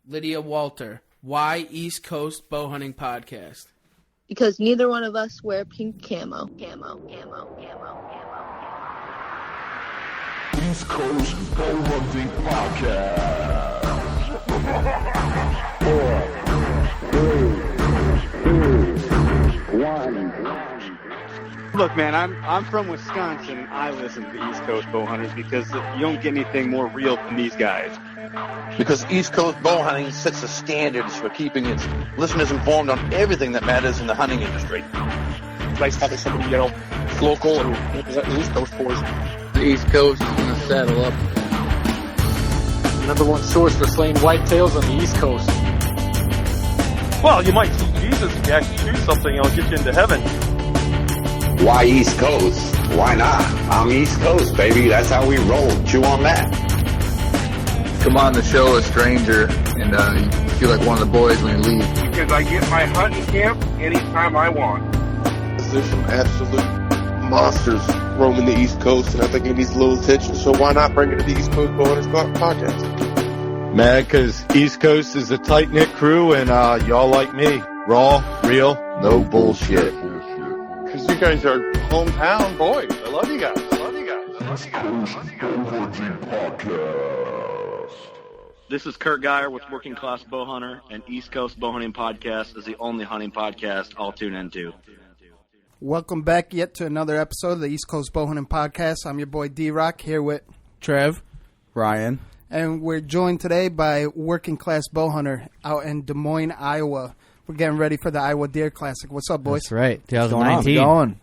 Lydia Walter. Why East Coast Bowhunting Podcast? Because neither one of us wear pink camo. East Coast Bowhunting Podcast. 4, 3, 2, 1. Look, man, I'm from Wisconsin. I listen to the East Coast Bowhunters because you don't get anything more real than these guys. Because East Coast Bowhunting sets the standards for keeping its listeners informed on everything that matters in the hunting industry. It's nice having somebody, local and represent the East Coast for us. The East Coast is going to saddle up. Number one source for slaying whitetails on the East Coast. Well, you might see Jesus if you actually choose something, it'll get you into heaven. Why East Coast? Why not? I'm East Coast, baby. That's how we roll. Chew on that. Come on the show, a stranger, and you feel like one of the boys when you leave. Because I get my hunting camp anytime I want. There's some absolute monsters roaming the East Coast, and I think it needs a little attention, so why not bring it to the East Coast Bowhunters Podcast? Man, because East Coast is a tight-knit crew, and y'all like me. Raw, real, no bullshit. Because you guys are hometown boys. I love you guys. East Coast Bowhunting Podcast. This is Kurt Geyer with Working Class Bowhunter, and East Coast Bowhunting Podcast is the only hunting podcast I'll tune into. Welcome back yet to another episode of the East Coast Bowhunting Podcast. I'm your boy D-Rock here with Trev. Ryan. And we're joined today by Working Class Bowhunter out in Des Moines, Iowa. We're getting ready for the Iowa Deer Classic. What's up, boys? That's right. 2019. Going.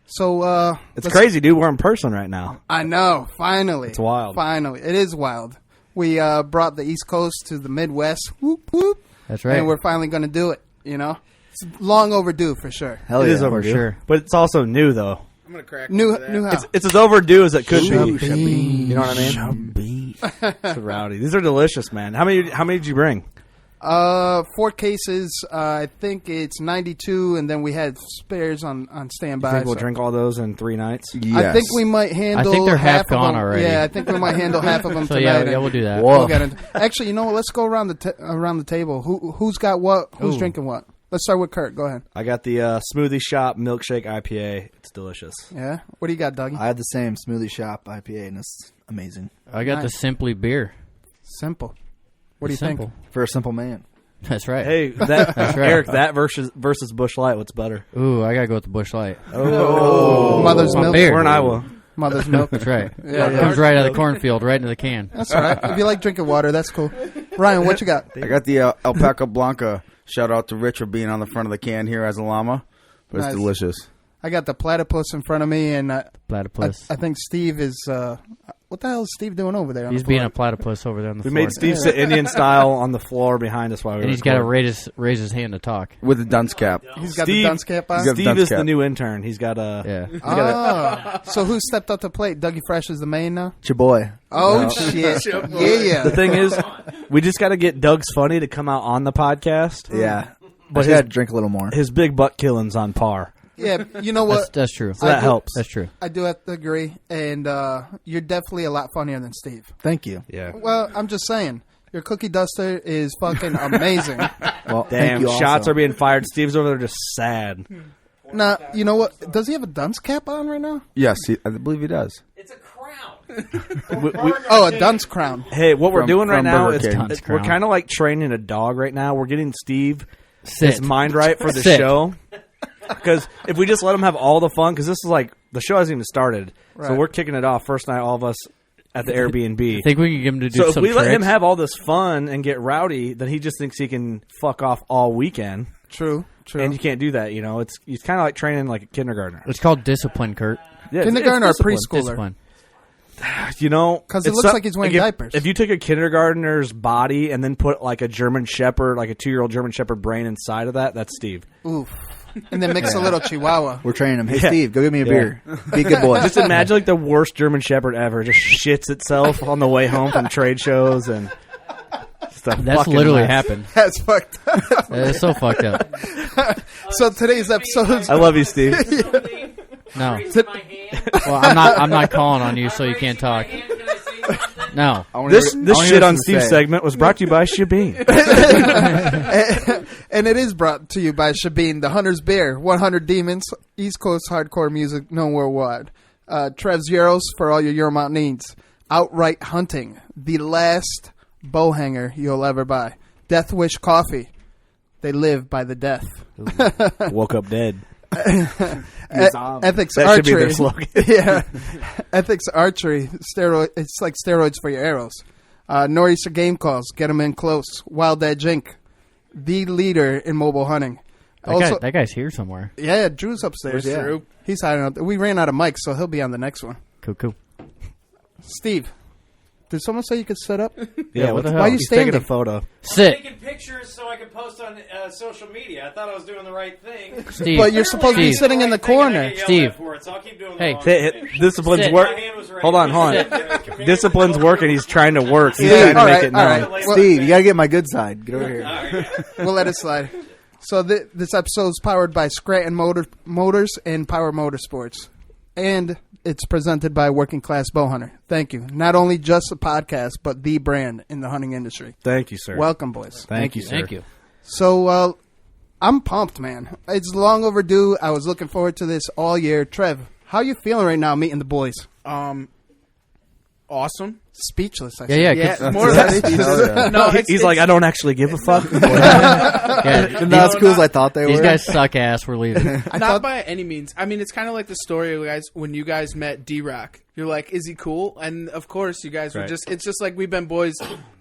So, it's crazy, dude. We're in person right now. I know. Finally. It's wild. Finally. It is wild. We brought the East Coast to the Midwest. Whoop, whoop. That's right. And we're finally going to do it, It's long overdue for sure. Hell yeah, it is overdue. For sure. But it's also new, though. I'm going to crack new how? It's as overdue as it could be. Shebeen. You know what I mean? Shebeen. It's rowdy. These are delicious, man. How many did you bring? 4 cases. I think it's 92, and then we had spares on standby. You think we'll drink all those in 3 nights? Yes. I think we might handle. I think they're half gone already. Yeah, I think we might handle half of them so tonight. Yeah, we'll do that. We'll get into, actually, you know what? Let's go around the table. Who's got what? Who's drinking what? Let's start with Kurt. Go ahead. I got the Smoothie Shop Milkshake IPA. It's delicious. Yeah. What do you got, Dougie? I had the same Smoothie Shop IPA, and it's amazing. I got the Simply beer. Simple. What do you think? For a simple man. That's right. Hey, that's right. Eric, that versus Busch Light, what's better? Ooh, I gotta go with the Busch Light. Oh, Mother's milk. We're in Iowa. Mother's milk. That's right. Yeah, it comes right out of the cornfield, right into the can. That's all right. If you like drinking water, that's cool. Ryan, what you got? I got the Alpaca Blanca. Shout out to Rich for being on the front of the can here as a llama. But It's delicious. I got the platypus in front of me, and platypus. I think Steve is. What the hell is Steve doing over there? He's being a platypus over there on the floor. We made Steve sit Indian style on the floor behind us while we were And he's got to raise his hand to talk. With the dunce cap. He's got the dunce cap on? Steve is the new intern. He's got a... Yeah. So who stepped up to plate? Dougie Fresh is the main now? It's your boy. Oh, shit. Yeah. The thing is, we just got to get Doug's Funny to come out on the podcast. Yeah. But he got to drink a little more. His big butt killing's on par. Yeah, you know what? That's true. So that helps. That's true. I do have to agree, and you're definitely a lot funnier than Steve. Thank you. Yeah. Well, I'm just saying, your cookie duster is fucking amazing. Well, damn, shots are being fired. Steve's over there just sad. Now, you know what? Does he have a dunce cap on right now? Yes, I believe he does. It's a crown. A dunce crown. Hey, what we're doing right now is we're kind of like training a dog right now. We're getting Steve his mind right for the show. Because if we just let him have all the fun, because this is like, the show hasn't even started. Right. So we're kicking it off first night, all of us at the Airbnb. I think we can get him to do some So if we let tricks. him have all this fun and get rowdy, then he just thinks he can fuck off all weekend. True. And you can't do that, It's kind of like training like a kindergartner. It's called discipline, Kurt. Yeah, kindergartner or preschooler? Discipline. Because it looks like he's wearing diapers. If you take a kindergartner's body and then put like a German Shepherd, like a 2-year-old German Shepherd brain inside of that, that's Steve. Oof. And then mix a little Chihuahua. We're training him. Hey, Steve, go get me a beer. Be a good boy. Just imagine like the worst German Shepherd ever. Just shits itself on the way home from trade shows and stuff. That's literally happened. That's fucked up. It's so fucked up. So today's episode. I love you, Steve. No. Well, I'm not calling on you, so you can't talk. No. This shit on Steve's segment was brought to you by Shebeen. And it is brought to you by Shebeen, the Hunter's Beer, 100 Demons, East Coast hardcore music known worldwide. Trev's Euros for all your Euro Mountain needs. Outright Hunting, the last bow hanger you'll ever buy. Death Wish Coffee, they live by the death. Woke up dead. Ethics that Archery. Should be their slogan. Yeah. Ethics Archery, it's like steroids for your arrows. Nor'easter Game Calls, get them in close. Wild Edge Inc., the leader in mobile hunting. That guy's here somewhere. Yeah, Drew's upstairs. Where's Drew? He's hiding out there. We ran out of mics, so he'll be on the next one. Cool. Steve, did someone say you could sit up? Yeah, what the hell? Why are you He's standing? taking a photo. Sit. I'm taking pictures so I can post on social media. I thought I was doing the right thing. Steve. But you're supposed to be sitting in the corner. Steve. So I'll keep doing Hey. Discipline's Sit. work. My hand was ready. Hold on. Discipline's working. He's trying to work. He's Yeah, trying to all make right, it all known. right. Steve, you gotta get my good side. Get over here. We'll let it slide. So this episode is powered by Scranton Motors and Power Motorsports. And it's presented by Working Class Bowhunter. Thank you. Not only just a podcast, but the brand in the hunting industry. Thank you, sir. Welcome, boys. Thank you, sir. Thank you. So I'm pumped, man. It's long overdue. I was looking forward to this all year. Trev, how you feeling right now meeting the boys? Awesome. Speechless. I Yeah, more or less. No, He's like, I don't actually give a fuck. Not as cool as I thought they were. These guys suck ass. We're leaving. Not by any means. I mean, it's kind of like the story, guys, when you guys met D-Rock. You're like, is he cool? And, of course, you guys were Right. it's just like we've been boys,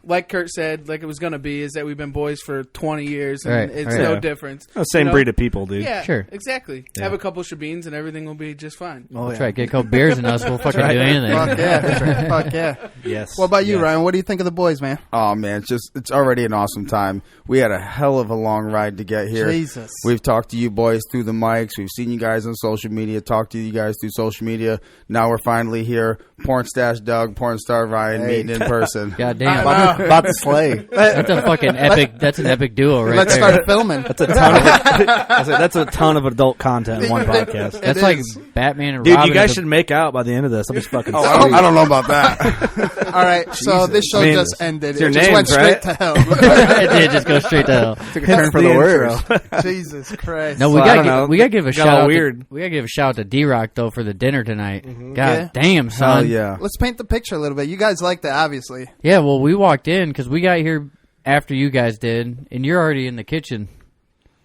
like Kurt said, like it was going to be, is that we've been boys for 20 years, and Right, it's right. no Yeah. difference. Same breed of people, dude. Yeah, Sure. exactly. Yeah. Have a couple Shebeens, and everything will be just fine. Oh, That's right. Get a couple beers in us. We'll fucking do anything. Fuck yeah. Fuck yeah. Yes. What about you, Yes. Ryan? What do you think of the boys, man? Oh man, it's already an awesome time. We had a hell of a long ride to get here. Jesus. We've talked to you boys through the mics. We've seen you guys on social media. Talked to you guys through social media. Now we're finally here. Pornstash Doug, Pornstar Ryan meeting in person. God damn. About to slay. That's a fucking epic. That's an epic duo right Let's there. start filming. That's a ton of adult content in one podcast. That's like Batman and Dude, Robin. you guys should make out by the end of this. That'd be fucking sweet. I don't know about that. All right, so this show I mean, just ended. it's your It just names, went straight right? to hell. It did just go straight to hell. Took a turn for the worse. Jesus Christ. No, So, I don't know. we gotta give a Got shout all out. weird. We gotta give a shout out to D-Rock though for the dinner tonight. God Yeah. damn, son. Oh yeah. Let's paint the picture a little bit. You guys like that, obviously. Yeah, well, we walked in because we got here after you guys did, and you're already in the kitchen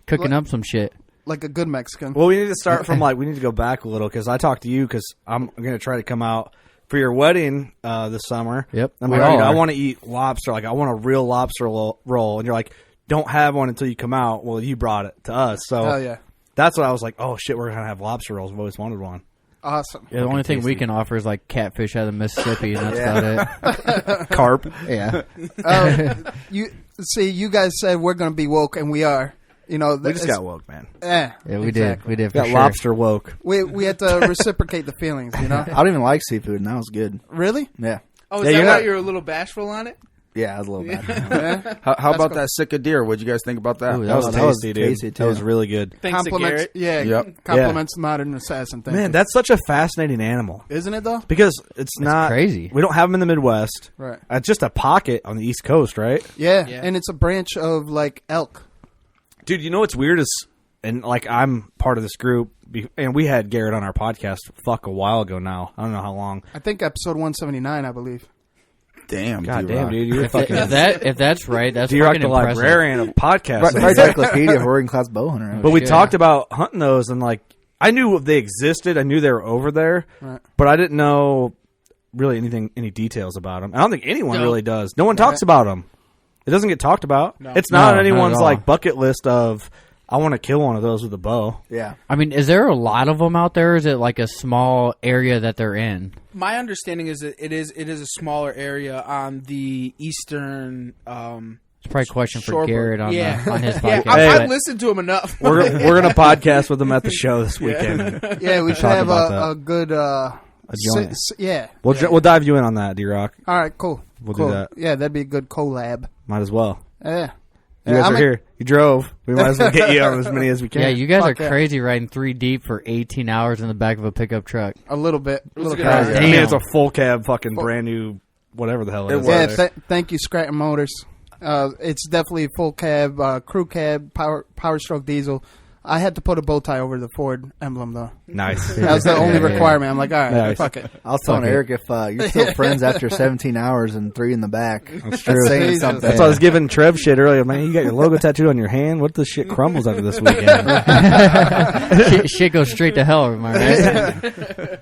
cooking up some shit. Like a good Mexican. Well, we need to start from we need to go back a little because I talked to you because I'm going to try to come out for your wedding this summer. Yep. I'm We like, all dude, I are. want to eat lobster. Like, I want a real lobster roll. And you're like, don't have one until you come out. Well, you brought it to us. So Hell yeah. that's what I was like, oh, shit, we're going to have lobster rolls. I've always wanted one. Awesome. Yeah, the only thing we can offer is like catfish out of Mississippi, and that's about it. Carp. Yeah. You guys said we're going to be woke, and we are. You know, We just got woke, man. Yeah, we exactly. did. We did. For Got sure. lobster woke. We had to reciprocate the feelings, you know? I don't even like seafood, and that was good. Really? Yeah. Oh, is Yeah, that you're why not- you're a little bashful on it? Yeah, I was a little bad. Yeah. How about that sick of deer? What'd you guys think about that? Ooh, That was tasty, dude. tasty, That was too. really good. Thanks to Compliments. Garrett. Yeah. Yep. Compliments modern assassin thing. Man, that's such a fascinating animal. Isn't it, though? Because it's not crazy. We don't have them in the Midwest. Right. It's just a pocket on the East Coast, right? Yeah. Yeah. And it's a branch of, like, elk. Dude, you know what's weird is, and like I'm part of this group, and we had Garrett on our podcast a while ago now. I don't know how long. I think episode 179, I believe. Damn, God D-Rock. damn, dude, you're fucking. If that's right, that's D-Rock fucking the impressive. librarian of podcasts. Right, encyclopedia of working class bow hunter. But we shit. talked about hunting those, and like I knew they existed. I knew they were over there, Right. but I didn't know really any details about them. I don't think anyone No. really does. No one talks about them. It doesn't get talked about. No. It's not No, on anyone's not at all. like bucket list of I want to kill one of those with a bow. Yeah. I mean, is there a lot of them out there? Or is it like a small area that they're in? My understanding is that it is a smaller area on the eastern. It's probably a question for Shoreboard. Garrett on, Yeah. on his Yeah, podcast. I've but- listened to him enough. We're gonna podcast with them at the show this weekend. Yeah, we should Talk have about that. a good... joint. yeah. We'll dive you in on that, D-Rock. All right, cool. We'll cool. do that. Yeah, that'd be a good collab. Might as well. Yeah. You guys I'm are here. You drove. We might as well get you on as many as we can. Yeah, you guys Fuck are yeah. crazy riding 3 deep for 18 hours in the back of a pickup truck. A little bit. A little good crazy. idea. I mean, Damn. it's a full cab, fucking brand new whatever the hell it is. Yeah, thank you, Scranton Motors. It's definitely full cab, crew cab, power stroke diesel. I had to put a bow tie over the Ford emblem, though. Nice. That was the only requirement. I'm like, all right, Nice. fuck it. I was telling Eric if you're still friends after 17 hours and 3 in the back. That's true. Saying something. That's why I was giving Trev shit earlier. Man, you got your logo tattooed on your hand. What if the shit crumbles after this weekend? shit goes straight to hell, am I right?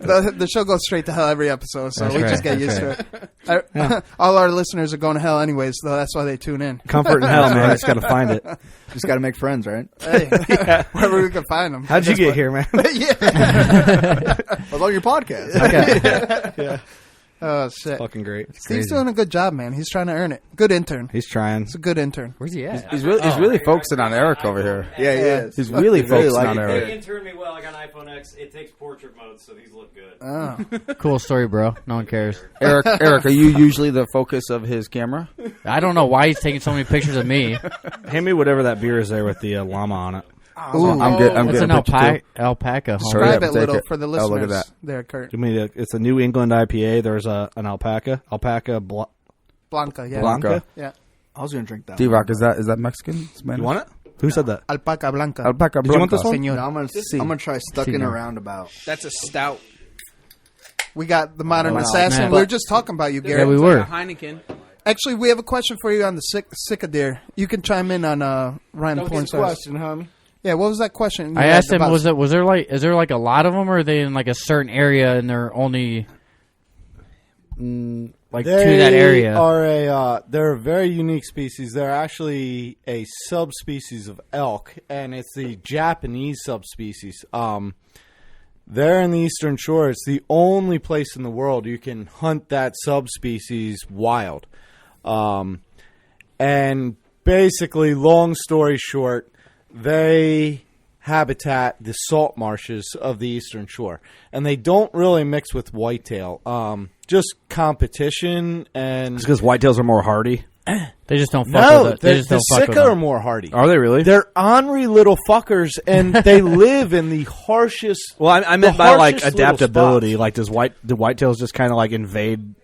The show goes straight to hell every episode, so we just get used to it. All our listeners are going to hell anyways, so that's why they tune in. Comfort in hell, man. I just got to find it. Just got to make friends, right? Hey, wherever we can find them. How'd you get here, man? I was on your podcast. Okay. Yeah. Oh, shit. It's fucking great. Steve's doing a good job, man. He's trying to earn it. Good intern. He's trying. He's a good intern. Where's he at? He's really focusing on Eric over here. Yeah, he is. He's really focusing on They Eric. interned me well. I got an iPhone X. It takes portrait mode, so these look good. Oh. Cool story, bro. No one cares. Eric, are you usually the focus of his camera? I don't know why he's taking so many pictures of me. Hand me whatever that beer is there with the llama on it. Ooh, I'm good. It's an alpaca. Describe it little for the listeners. Oh, look at that. There, Kurt. It's a New England IPA. There's an alpaca. Blanca, yeah. Blanca. Yeah. I was going to drink that. D-Rock, is that Mexican? Spanish? You want it? Who said that? Alpaca Blanca. Alpaca Did you want Blanca. this one? Señor. No, I'm going to try Stuck in a Roundabout. That's a stout. We got the Modern Wow, Assassin. man. We were just talking about you, Gary. Yeah, we were. Heineken. Actually, we have a question for you on the Cicadere. You can chime in on Ryan Pornstars. Question, homie. Yeah, what was that question? I asked him, is there like a lot of them, or are they in like a certain area and they're only like to that area? They're a very unique species. They're actually a subspecies of elk, and it's the Japanese subspecies. They're in the Eastern Shore. It's the only place in the world you can hunt that subspecies wild. And basically, long story short, they habitat the salt marshes of the Eastern Shore, and they don't really mix with whitetail. Just competition, and It's because whitetails are more hardy. They just don't fuck no, with it. They just the don't fuck with Sika are them. more hardy. Are they really? They're ornery little fuckers, and they live in the harshest. Well, I meant by like harshest little adaptability. spots. Like, do whitetails just kind of like invade?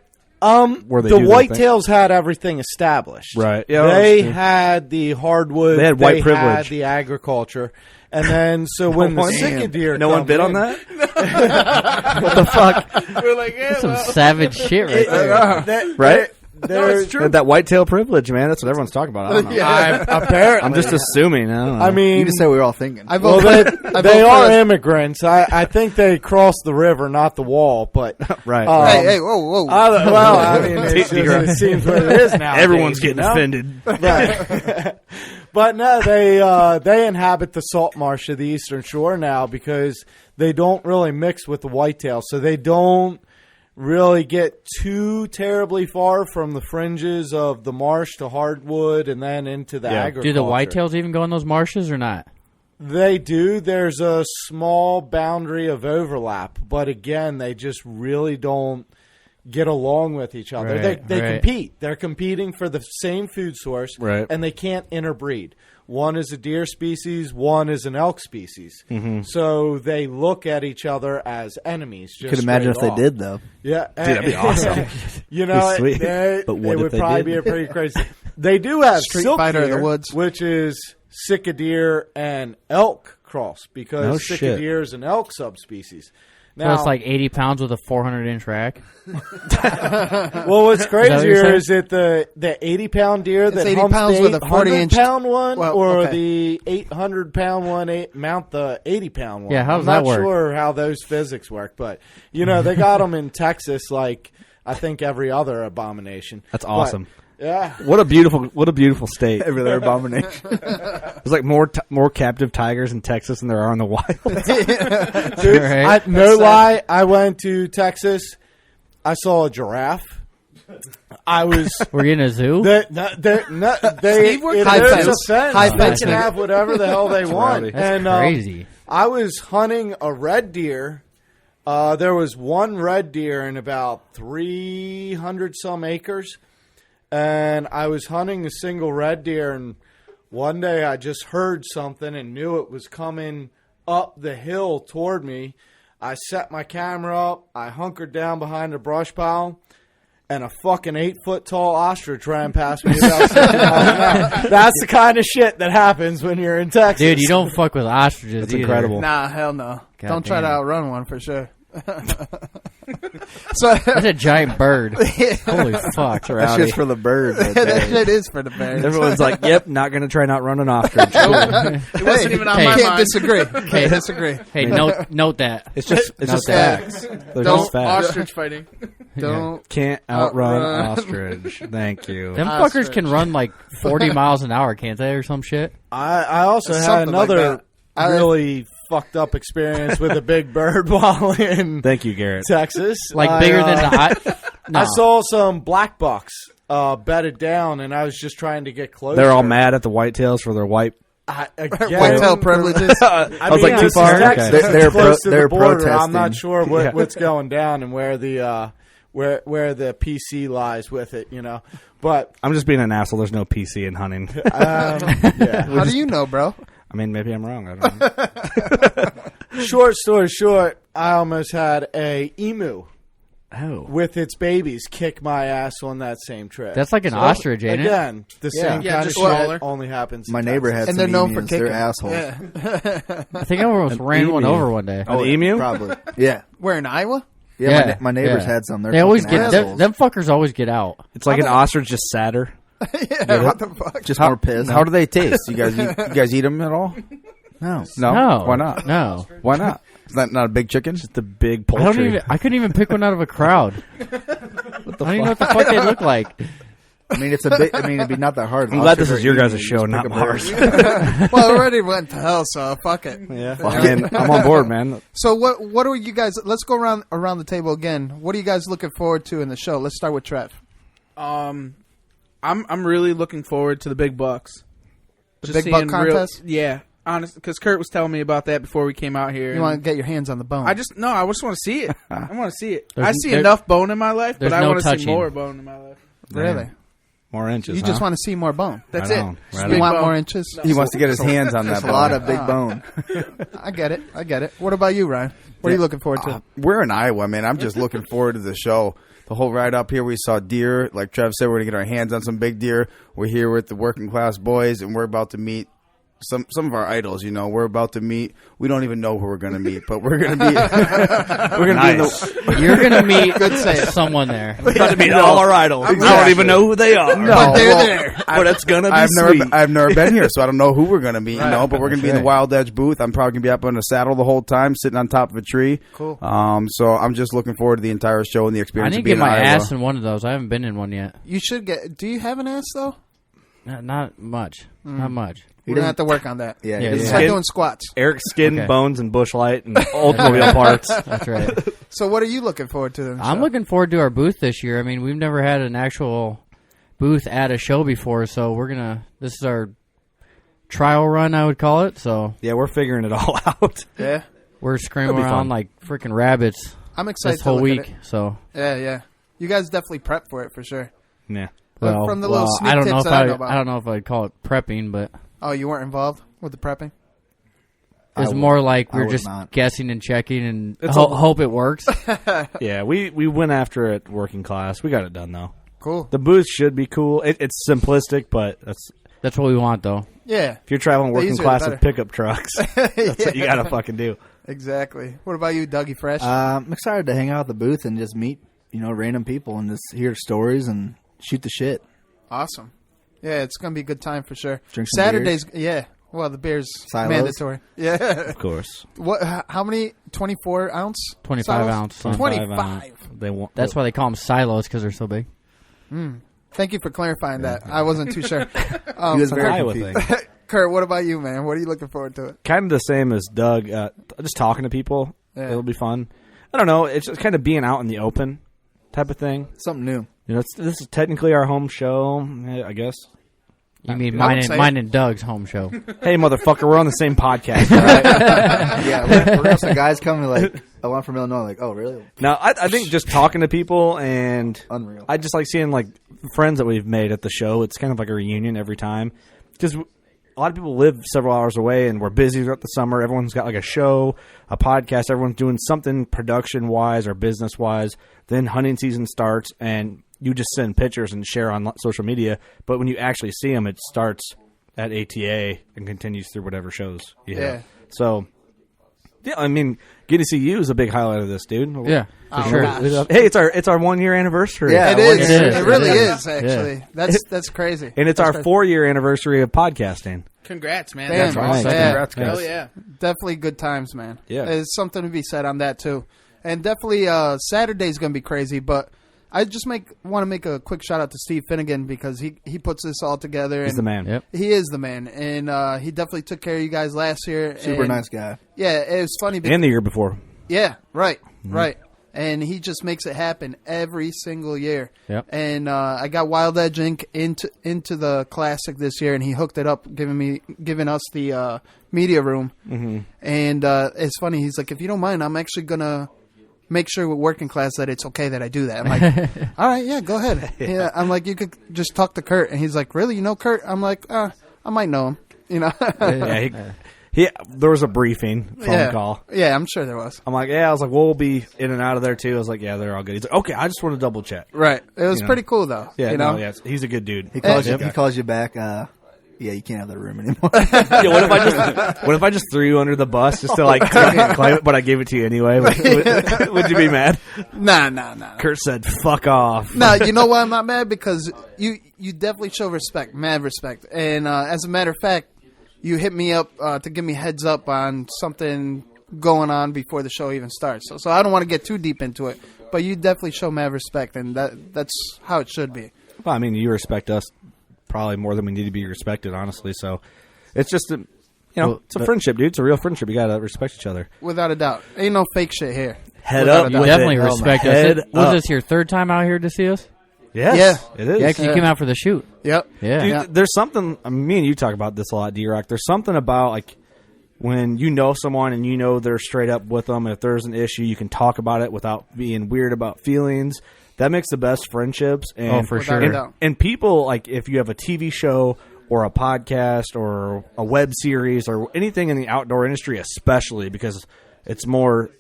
Where they The do their thing? whitetails had everything established. Right. Yeah, they that's true. had the hardwood. They had white had privilege. the agriculture, and then so when the Sika deer, No one come bid on in- that. What the fuck? We're like, yeah, That's some well. savage shit right there. Right? No, it's true. That whitetail privilege, man. That's what everyone's talking about. I don't know. Apparently, I'm just assuming. I don't know. I mean, You just say we were all thinking. well, they are immigrants. I think they crossed the river, not the wall. But right. Hey, whoa. well, I mean, it seems what it is now. Everyone's getting offended. Right. But no, they inhabit the salt marsh of the Eastern Shore now because they don't really mix with the whitetail, so they don't really get too terribly far from the fringes of the marsh to hardwood and then into the agriculture. Do the whitetails even go in those marshes or not? They do. There's a small boundary of overlap, but again, they just really don't get along with each other. Right, they right. compete. They're competing for the same food source, Right. and they can't interbreed. One is a deer species, one is an elk species. Mm-hmm. So they look at each other as enemies. You could imagine if they did, though. Yeah. Dude, that'd be awesome. You know, Be sweet. it But what if would they probably did? be a pretty crazy. They do have Street silk fighter in deer, the woods. which is Sika deer and elk cross because No Sika shit. deer is an elk subspecies. So Now, it's like 80 pounds with a 400-inch rack. well, what's Is that what you're crazier saying? is it the 80-pound deer It's that 80 humps pounds the with a 40-inch 800-pound one, Well, or okay. the 800-pound one mount the 80-pound one? Yeah, how does I'm that not work? sure how those physics work, but you know they got them in Texas, like I think every other abomination. That's But, awesome. yeah. What a beautiful state. Every other abomination. There's like more captive tigers in Texas than there are in the wild. Dude, Right. no lie, I went to Texas. I saw a giraffe. I was. We're in a zoo? They, Steve, we're if high there's fence. a fence, High they fence, can nigga. have whatever the hell they want. rowdy. That's And crazy. I was hunting a red deer. There was one red deer in about 300 some acres, and I was hunting a single red deer. And one day I just heard something and knew it was coming up the hill toward me. I set my camera up. I hunkered down behind a brush pile. and a fucking 8-foot tall ostrich ran past me about 70 miles an hour. That's the kind of shit that happens when you're in Texas. Dude, you don't fuck with ostriches. That's either. incredible. Nah, hell no. God Don't try to damn. outrun one for sure. So That's a giant bird. Holy fuck. That's just for the birds. Right that there. shit is for the birds. Everyone's like, "Yep, not going to try not run an ostrich." It wasn't even on my Can't mind. disagree. Can't disagree. Hey, note that. It's just facts. They're Don't just facts. ostrich fighting. Don't Can't outrun outrun. ostrich. Thank you. Them Ostrich. fuckers can run like 40 miles an hour, can't they, or some shit? I also had Something like another that. really fucked up experience with a big bird while in Thank you, Garrett. Texas. Like bigger than the... No. I saw some black bucks bedded down, and I was just trying to get closer. They're all mad at the whitetails for their white. Whitetail privileges. I was like, too this is far. Texas. Okay. They're Close to the they're border. I'm protesting. not sure what's going down and where the where the PC lies with it, you know. But I'm just being an asshole. There's no PC in hunting. yeah. How do you know, bro? I mean, maybe I'm wrong. I don't know. Short story short, I almost had a emu Oh. with its babies kick my ass on that same trip. That's like an ostrich, ain't it? Again, the same Yeah, kind of just shit smaller. only happens. My in neighbor Texas. had And some they're known for emus. kicking. They're assholes. Yeah. I think I almost ran one emu. over one day. An emu? Probably. Yeah. Where in Iowa? Yeah. Yeah, My neighbors yeah. had some. They're They always fucking get assholes. them fuckers always get out. It's like an ostrich, just sadder. Yeah. What the fuck? Just more pissed. How do they taste? You guys eat them at all? No. No. Why not? No. Why not? Is that not a big chicken? Just the big I poultry. couldn't even pick one out of a crowd. I don't even know what the fuck they look like. I mean, it's a big. I mean, it'd be not that hard. I'm glad this Ostrich is your are guys' easy. show, Just not pick a bird. ours. Well, I already went to hell, so fuck it. Yeah, I'm on board, man. So what are you guys? Let's go around the table again. What are you guys looking forward to in the show? Let's start with Trev. I'm really looking forward to the big bucks. The big buck contest? Yeah, honest, because Kurt was telling me about that before we came out here. You want to get your hands on the bone. I just want to see it. I want to see it. There's- I see there- enough bone in my life, but there's I no want to see touching. more bone in my life. Really? More inches. You just want to see more bone. That's Right it. on. Just Right big You want bone. more inches? He wants to get his hands on that. That's a bone. lot of big bone. I get it. What about you, Ryan? What are you looking forward to? We're in Iowa, man. I'm just looking forward to the show. The whole ride up here, we saw deer. Like Trev said, we're going to get our hands on some big deer. We're here with the working class boys, and we're about to meet some of our idols. You know, we're about to meet. We don't even know who we're going to meet, but we're going to be. We're going to be in the. You're gonna meet Good save. someone there. We're about to meet all our idols. I don't Exactly. even know who they are. No, But they're well, there. But it's gonna be sweet. I've never been here, so I don't know who we're going to meet. Right. You know, but we're going to be in the Wild Edge booth. I'm probably going to be up on a saddle the whole time, sitting on top of a tree. Cool. So I'm just looking forward to the entire show and the I experience. need to of being get my in Iowa. ass in one of those. I haven't been in one yet. You should get. Do you have an ass though? Not much. Not much. We're gonna have to work on that. Yeah. Yeah, It's yeah. like doing squats. Eric's skin, Okay. bones, and bush light, and Oldsmobile parts. That's right. So what are you looking forward to? In the I'm show? looking forward to our booth this year. I mean, we've never had an actual booth at a show before, so this is our trial run, I would call it. So Yeah, we're figuring it all out. Yeah. we're screaming That'll be around fun. like freaking rabbits I'm excited this to whole look at week. it. So Yeah. You guys definitely prep for it for sure. Yeah. Well, from the little sneak I don't tips know if that I know about. I don't know if I'd call it prepping, but Oh, you weren't involved with the prepping? it's would- more like I we're would just not. guessing and checking and It's hope it works. Yeah, we went after it working class. We got it done, though. Cool. The booth should be cool. It's simplistic, but That's what we want, though. Yeah. if you're traveling The working easier the class better. with pickup trucks, that's what you got to fucking do. Exactly. What about you, Dougie Fresh? I'm excited to hang out at the booth and just meet, random people and just hear stories and shoot the shit. Awesome. Yeah, it's gonna be a good time for sure. Drink some Saturdays. Yeah. Well, the beer's Silos? mandatory. Yeah. Of course. What? How many? 24 ounce? 25 silos? ounce. 25. They want. That's why they call them silos, because they're so big. Thank you for clarifying that. I wasn't too sure. He was very Iowa confused. thing. Kurt, what about you, man? What are you looking forward to? Kind of the same as Doug. Just talking to people. Yeah. It'll be fun. I don't know. It's just kind of being out in the open type of thing. Something new. This is technically our home show, I guess. You mean I would say- mine and Doug's home show? Hey, motherfucker, we're on the same podcast, all right? Yeah, we're gonna have some guys coming like, I want from Illinois. Like, oh, really? No, I think just talking to people and Unreal. I just like seeing like friends that we've made at the show. It's kind of like a reunion every time because a lot of people live several hours away and we're busy throughout the summer. Everyone's got like a show, a podcast. Everyone's doing something production wise or business wise. Then hunting season starts and you just send pictures and share on social media. But when you actually see them, it starts at ATA and continues through whatever shows you have. So, yeah, I mean, getting to see you is a big highlight of this, dude. Yeah, for sure. Hey, it's our 1 year anniversary. Yeah, it is. It really is, actually. Yeah. That's crazy. And it's our 4 year anniversary of podcasting. Congrats, man. Damn, That's awesome. Congrats, guys. Hell yeah. Definitely good times, man. Yeah. There's something to be said on that, too. And definitely Saturday's going to be crazy, but I just want to make a quick shout out to Steve Finnegan because he puts this all together. He's the man. Yep. He is the man, and he definitely took care of you guys last year. Super nice guy. Yeah, it was funny. Because, and the year before. Yeah, right. And he just makes it happen every single year. Yep. And I got Wild Edge Inc. into the Classic this year, and he hooked it up, giving us the media room. Mm-hmm. And it's funny. He's like, if you don't mind, I'm actually gonna make sure with Working Class that it's okay that I do that. I'm like, all right, yeah, go ahead. Yeah. I'm like, you could just talk to Kurt, and he's like, really, you know Kurt? I'm like, I might know him. You know. There was a briefing phone call. Yeah, I'm sure there was. I'm like, I was like, we'll be in and out of there too. I was like, yeah, they're all good. He's like, okay, I just want to double check. Right. It was pretty cool though. Yeah, you know? He's a good dude. He calls you back. Yeah, you can't have that room anymore. What if I just threw you under the bus just to like claim it, but I gave it to you anyway? Would you be mad? Nah. Kurt said, "Fuck off." No, you know why I'm not mad? Because you definitely show respect, mad respect. And as a matter of fact, you hit me up to give me heads up on something going on before the show even starts. So I don't want to get too deep into it, but you definitely show mad respect, and that's how it should be. Well, I mean, you respect us probably more than we need to be respected, honestly. So it's just it's a friendship, dude. It's a real friendship. You gotta respect each other, without a doubt. Ain't no fake shit here. Head up, you definitely respect us. Was up. this your third time out here to see us? Yes, it is. Yeah, because you came out for the shoot. Yep. Yeah. Dude, there's something. I mean, me and you talk about this a lot, D-Rock. There's something about like when you know someone and you know they're straight up with them. If there's an issue, you can talk about it without being weird about feelings. That makes the best friendships. And, for sure. And people, like, if you have a TV show or a podcast or a web series or anything in the outdoor industry, especially because there's more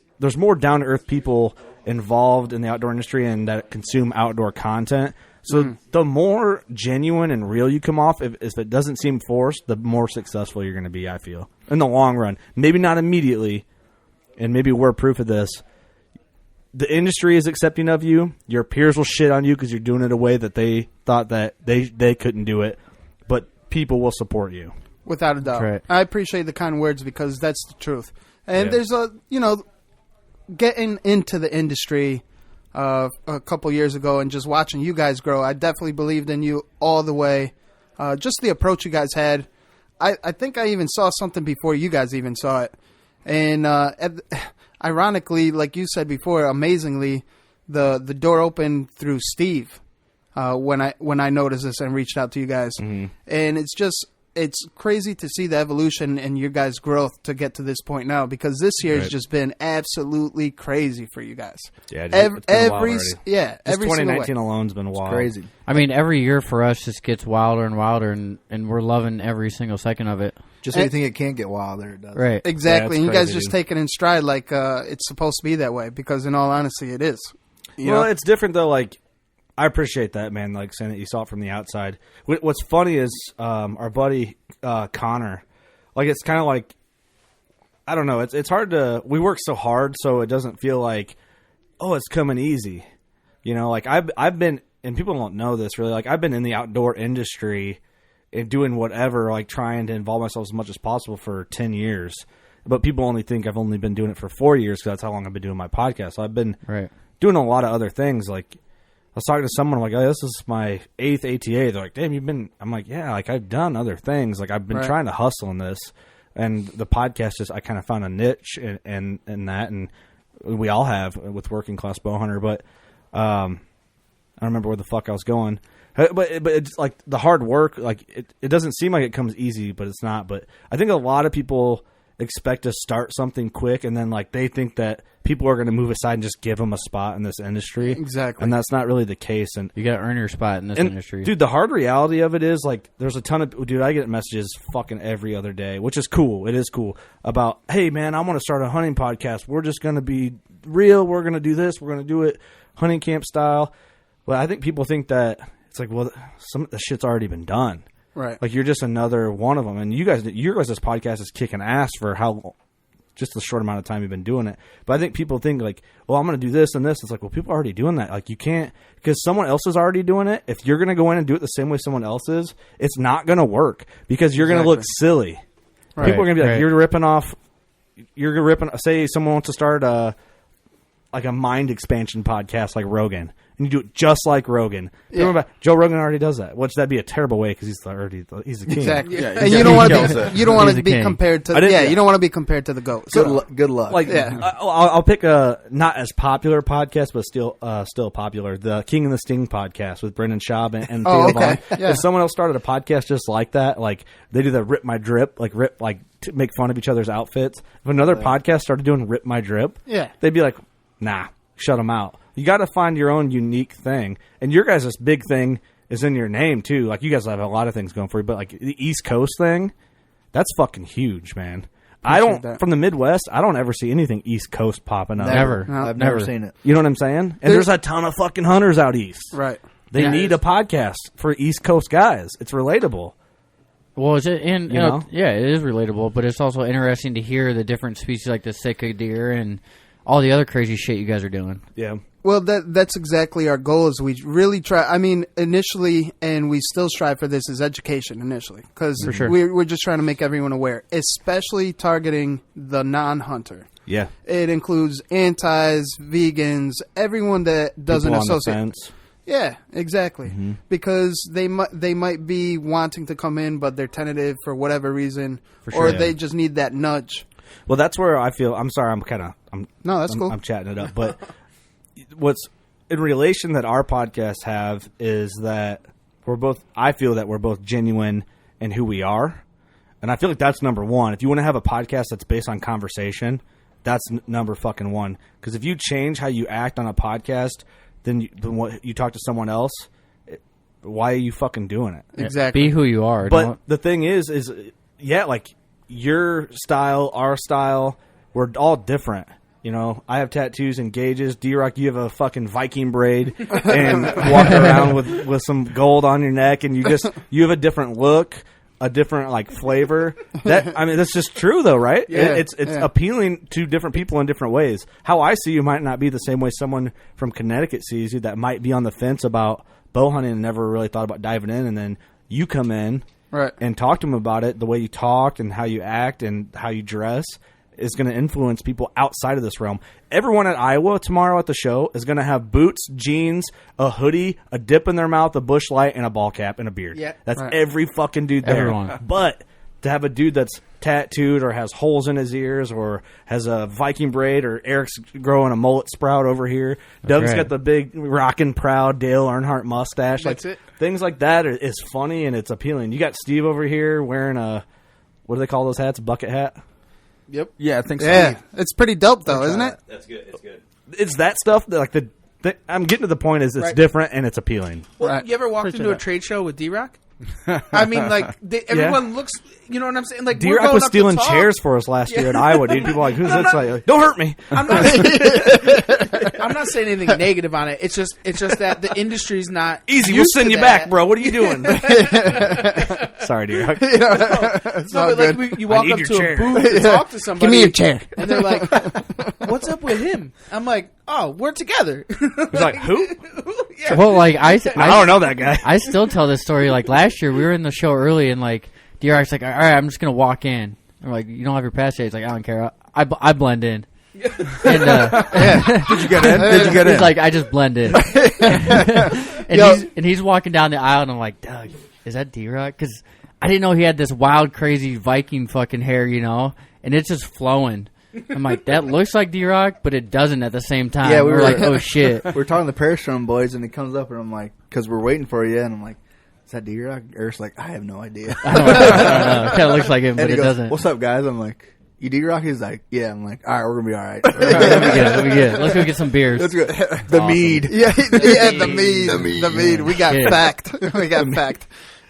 down-to-earth people involved in the outdoor industry and that consume outdoor content. So the more genuine and real you come off, if it doesn't seem forced, the more successful you're going to be, I feel, in the long run. Maybe not immediately, and maybe we're proof of this. The industry is accepting of you. Your peers will shit on you because you're doing it a way that they thought that they couldn't do it. But people will support you. Without a doubt. Right. I appreciate the kind words because that's the truth. And there's getting into the industry a couple years ago and just watching you guys grow, I definitely believed in you all the way. Just the approach you guys had. I think I even saw something before you guys even saw it. And ironically, like you said before, amazingly, the door opened through Steve when I noticed this and reached out to you guys. Mm-hmm. And it's crazy to see the evolution and your guys' growth to get to this point now, because this year has just been absolutely crazy for you guys. Yeah, it's been every 2019 alone's been wild. It's crazy. I mean, every year for us just gets wilder and wilder, and we're loving every single second of it. Just when you think it can't get wilder, it does. Right. Exactly. Yeah, and you guys crazy, just take it in stride like it's supposed to be that way, because in all honesty, it is. You know? It's different, though. Like, I appreciate that, man, like saying that you saw it from the outside. What's funny is our buddy Conor, like, it's kind of like, I don't know, it's hard to, we work so hard so it doesn't feel like, oh, it's coming easy. You know, like, I've been, and people don't know this really, like, I've been in the outdoor industry and doing whatever, like trying to involve myself as much as possible for 10 years. But people only think I've only been doing it for 4 years because that's how long I've been doing my podcast. So I've been doing a lot of other things. Like, I was talking to someone, I'm like, oh, this is my 8th ATA. They're like, damn, you've been, I'm like, yeah, like, I've done other things. Like, I've been trying to hustle in this. And the podcast I kind of found a niche in that. And we all have with Working Class Bowhunter. But I don't remember where the fuck I was going. But it's like the hard work, like it doesn't seem like it comes easy, but it's not. But I think a lot of people expect to start something quick, and then like they think that people are going to move aside and just give them a spot in this industry. Exactly. And that's not really the case. And you got to earn your spot in this industry. Dude, the hard reality of it is like there's a ton of I get messages fucking every other day, which is cool. It is cool about, hey man, I want to start a hunting podcast. We're just going to be real. We're going to do this. We're going to do it hunting camp style. Well, I think people think that it's like, well, some of the shit's already been done. Right. Like, you're just another one of them. And your guys' podcast is kicking ass for just a short amount of time you've been doing it. But I think people think, like, well, I'm going to do this and this. It's like, well, people are already doing that. Like, you can't, because someone else is already doing it. If you're going to go in and do it the same way someone else is, it's not going to work because you're going to look silly. Right. People are going to be like, you're ripping, say someone wants to start a mind expansion podcast like Rogan. And you do it just like Rogan. Remember, Joe Rogan already does that. Which that'd be a terrible way because he's the king. Exactly. Yeah, and you don't want to be compared to. You don't want to be compared to the GOAT. Good luck. Like, I'll pick a not as popular podcast, but still popular. The King and the Sting podcast with Brendan Schaub and Theo Vaughn. Yeah. If someone else started a podcast just like that, like they do the Rip My Drip, to make fun of each other's outfits. If another podcast started doing Rip My Drip, they'd be like, nah, shut them out. You got to find your own unique thing. And your guys' big thing is in your name, too. Like, you guys have a lot of things going for you. But, like, the East Coast thing, that's fucking huge, man. From the Midwest, I don't ever see anything East Coast popping up. Never. No, I've never seen it. You know what I'm saying? And there's a ton of fucking hunters out east. Right. They need a podcast for East Coast guys. It's relatable. Well, it is relatable, but it's also interesting to hear the different species like the Sika deer and all the other crazy shit you guys are doing. Yeah. Well, that's exactly our goal. Is we really try. I mean, initially, and we still strive for this, is education initially, because we're just trying to make everyone aware, especially targeting the non-hunter. Yeah, it includes antis, vegans, everyone that doesn't associate. Yeah, exactly. Mm-hmm. Because they might be wanting to come in, but they're tentative for whatever reason, or they just need that nudge. Well, that's where I feel. I'm sorry. No, that's cool. I'm chatting it up, but. What's in relation that our podcasts have is that I feel that we're both genuine in who we are. And I feel like that's number one. If you want to have a podcast that's based on conversation, that's number fucking one. Because if you change how you act on a podcast, then you talk to someone else, why are you fucking doing it? Exactly. Be who you are. But the thing is like your style, our style, we're all different. You know, I have tattoos and gauges. D-Rock, you have a fucking Viking braid and walk around with some gold on your neck, and you have a different look, a different like flavor. That's just true though, right? Yeah, it's appealing to different people in different ways. How I see you might not be the same way someone from Connecticut sees you that might be on the fence about bow hunting and never really thought about diving in, and then you come in and talk to them about it. The way you talk and how you act and how you dress is going to influence people outside of this realm. Everyone at Iowa tomorrow at the show is going to have boots, jeans, a hoodie, a dip in their mouth, a bush light, and a ball cap and a beard. Yeah. That's every fucking dude there. Everyone. But to have a dude that's tattooed or has holes in his ears or has a Viking braid or Eric's growing a mullet sprout over here. Doug's got the big rockin' proud Dale Earnhardt mustache. That's it. Things like that is funny and it's appealing. You got Steve over here wearing what do they call those hats? Bucket hat? Yep. Yeah, I think so. Yeah, it's pretty dope though, isn't it? That's good. It's good. It's that stuff that like I'm getting to the point is it's different and it's appealing. Well, you ever walked into a trade show with D-Rock? I mean, like everyone looks. You know what I'm saying? Like D-Rock was stealing chairs for us last year in Iowa, dude. People are like, who's this? Like, don't hurt me. I'm not saying anything negative on it. It's just that the industry's not easy. We'll send you back, bro. What are you doing? Sorry, D-Rock. No, but like you walk up to a booth to talk to somebody. Give me your chair. And they're like, "What's up with him?" I'm like, "Oh, we're together." He's like, "Who?" Yeah. Well, like I don't know that guy. I still tell this story. Like last year, we were in the show early, and like D-Rock's like, "All right, I'm just gonna walk in." I'm like, "You don't have your pass yet?" He's like, "I don't care. I blend in." And Did you get in? He's like, "I just blend in." and he's walking down the aisle, and I'm like, "Doug, is that D-Rock?" Because I didn't know he had this wild, crazy Viking fucking hair, you know, and it's just flowing. I'm like, that looks like D-Rock, but it doesn't at the same time. Yeah, we're like, oh shit. We're talking to the Parastrom boys, and he comes up, and I'm like, because we're waiting for you, and I'm like, is that D-Rock? Eric's like, I have no idea. I don't know. It kind of looks like him, but it doesn't. What's up, guys? I'm like, you D-Rock? He's like, yeah. I'm like, all right, we're gonna be all right. Let me get. Let's go get some beers. Let's go. The Awesome. mead. Yeah, the mead. We got fact. We got fact.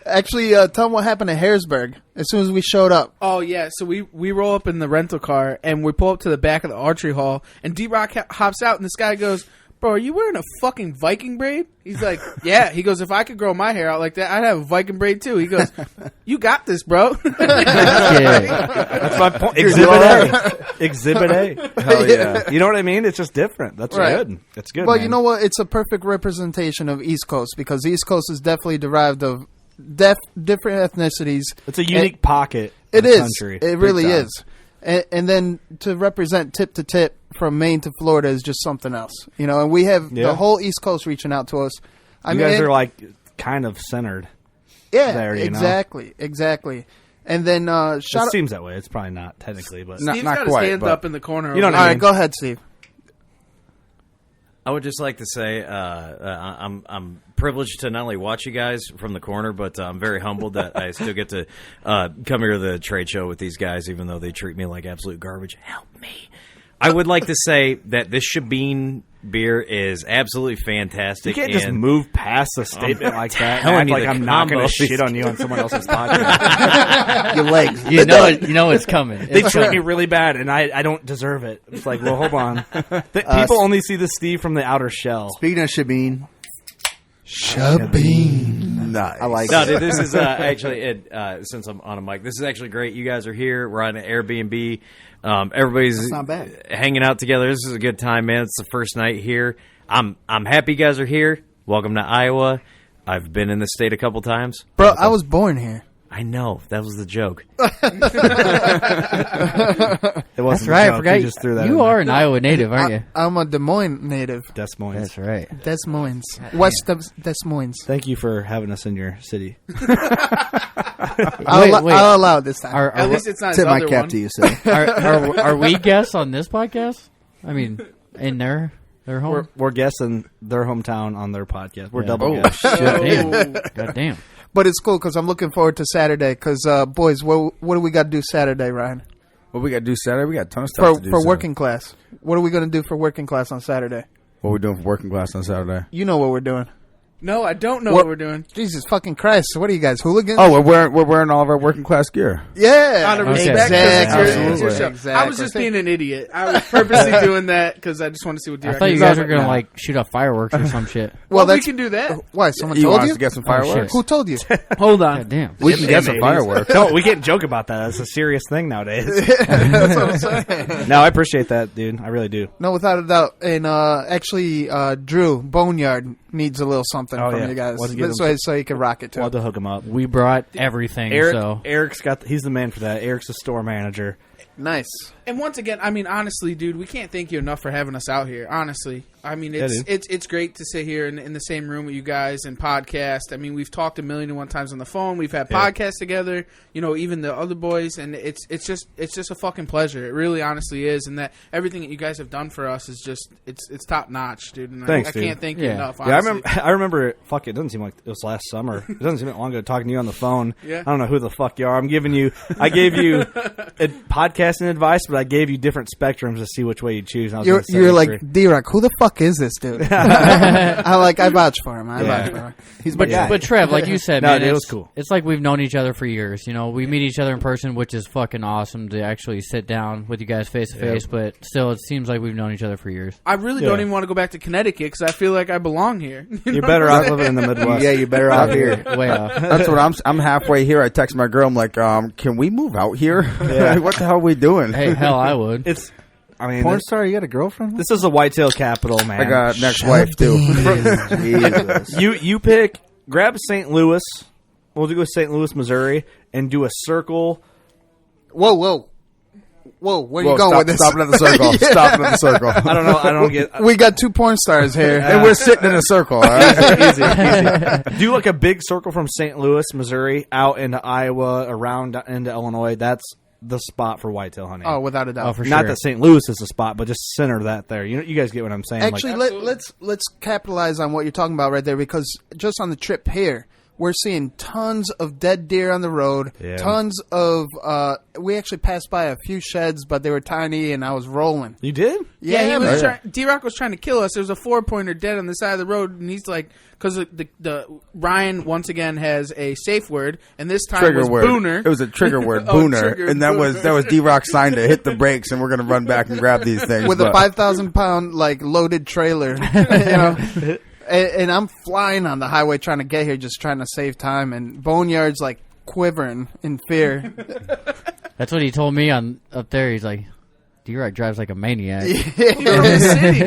Actually, tell them what happened at Harrisburg as soon as we showed up. Oh, yeah. So we roll up in the rental car, and we pull up to the back of the archery hall, and D-Rock hops out, and this guy goes, bro, are you wearing a fucking Viking braid? He's like, yeah. He goes, if I could grow my hair out like that, I'd have a Viking braid too. He goes, you got this, bro. That's my point. Exhibit A. Exhibit A. Hell yeah. You know what I mean? It's just different. That's good. It's good. Well, man. you know what? It's a perfect representation of East Coast because East Coast is definitely derived of different ethnicities. It's a unique pocket. It of is. Country. It really is. And then to represent tip to tip from Maine to Florida is just something else, you know. And we have the whole East Coast reaching out to us. You guys are like kind of centered. Yeah, there, you exactly. And then it seems that way. It's probably not technically, but Steve's not got quite, his hands but- up in the corner. You know what all I right, mean? go ahead, Steve. I would just like to say I'm privileged to not only watch you guys from the corner, but I'm very humbled that I still get to come here to the trade show with these guys, even though they treat me like absolute garbage. Help me. I would like to say that this Shebeen beer is absolutely fantastic. You can't just move past a statement like that. telling And act you like the I'm not going combo to is- shit on you on someone else's podcast. Your legs. You know it's coming. They It's treat coming. me really bad, and I don't deserve it. It's like, well, hold on. People only see the Steve from the outer shell. Speaking of Shebeen. Nice. I like No, it. dude, this is actually since I'm on a mic, this is actually great. You guys are here. We're on an Airbnb. Everybody's That's not bad. hanging out together. This is a good time, man. It's the first night here. I'm happy you guys are here. Welcome to Iowa. I've been in the state a couple times. Bro, I was born here. I know that was the joke. It wasn't That's a right. joke. I forgot You just threw that you in are there. an Iowa native, aren't you? I'm a Des Moines native. Des Moines. That's right. Des Moines. West of Des Moines. Thank you for having us in your city. I'll allow it this time. At least it's not his Tip my other cap one. to you, sir. Are we guests on this podcast? I mean, in their home. We're guessing their hometown on their podcast. We're Yeah. double Oh, guests. God damn. But it's cool because I'm looking forward to Saturday. Because boys, what do we got to do Saturday, Ryan? What we got to do Saturday? We got a ton of stuff to do. For Saturday. working class. What are we going to do for working class on Saturday? What we doing for working class on Saturday? You know what we're doing. No, I don't know what we're doing. Jesus fucking Christ! What are you guys, hooligans? Oh, we're wearing all of our working class gear. Yeah, Out of Okay. respect, 'cause it's your show. Exactly. I was just being an idiot. I was purposely doing that because I just want to see what I Derek thought you is. guys were gonna like shoot off fireworks or some shit. Well, we that's- can do that. Why? Someone You told want you? us to get some Oh, shit. fireworks? Who told you? Hold on. God damn. We can get some fireworks. No, we can't joke about that. It's a serious thing nowadays. That's what I'm saying. No, I appreciate that, dude. I really do. No, without a doubt. And actually, Drew Boneyard needs a little something Oh, from yeah. you guys. Let's get This him way, so he can rock it too. We'll have to hook him up. We brought everything. So Eric's he's the man for that. Eric's the store manager. Nice. And once again, I mean, honestly, dude, we can't thank you enough for having us out here. Honestly, I mean, Yeah, it's great to sit here in the same room with you guys and podcast. I mean, we've talked 1,000,001 times on the phone. We've had podcasts together. You know, even the other boys, and it's just a fucking pleasure. It really, honestly is, and that everything that you guys have done for us is just it's top notch, dude. And Thanks, I dude. can't thank you Yeah. enough. Yeah, Honestly. I remember. Fuck, it doesn't seem like it was last summer. It doesn't seem that long ago talking to you on the phone. Yeah. I don't know who the fuck you are. I gave you podcasting advice, but I gave you different spectrums to see which way you choose. And I was gonna say You're it's like, true. D-Rock, who the fuck is this dude? I vouch for him. I Yeah. vouch for him. He's my But, guy. but Trev, like you said, No, man, dude, it it's, was cool. It's like we've known each other for years. You know, we meet each other in person, which is fucking awesome to actually sit down with you guys face to face. But still, it seems like we've known each other for years. I really don't even want to go back to Connecticut because I feel like I belong here. You You're know better what I'm off saying? living in the Midwest. Yeah, you're better off here. Way off. That's what I'm halfway here. I text my girl. I'm like, can we move out here? Yeah. What the hell are we doing? Hey, hell, I would. It's. I mean, PornStar, you got a girlfriend? this is a whitetail capital, man. I got next wife too. Jesus. You pick. Grab St. Louis. We'll do St. Louis, Missouri, and do a circle. Whoa. Where you Whoa, going with this? Stop it at the circle. Stop it at the circle. I don't know. I don't get. We got two porn stars here. And we're sitting in a circle. All right? Easy. Do like a big circle from St. Louis, Missouri, out into Iowa, around into Illinois. That's the spot for whitetail hunting. Oh, without a doubt. Oh, for Not sure. that St. Louis is the spot, but just center that there. You guys get what I'm saying? Actually, let's capitalize on what you're talking about right there because just on the trip here, we're seeing tons of dead deer on the road. Yeah. Tons of. We actually passed by a few sheds, but they were tiny, and I was rolling. You did? Yeah, he was D-Rock was trying to kill us. There was a 4-pointer dead on the side of the road, and he's like, because the Ryan once again has a safe word, and this time Trigger was word. booner. It was a trigger word, Oh, booner, trigger and that booner. was D-Rock's sign to hit the brakes, and we're gonna run back and grab these things with a 5,000-pound like loaded trailer, and I'm flying on the highway trying to get here, just trying to save time, and Boneyard's like quivering in fear. That's what he told me up there. He's like, D-Rock drives like a maniac.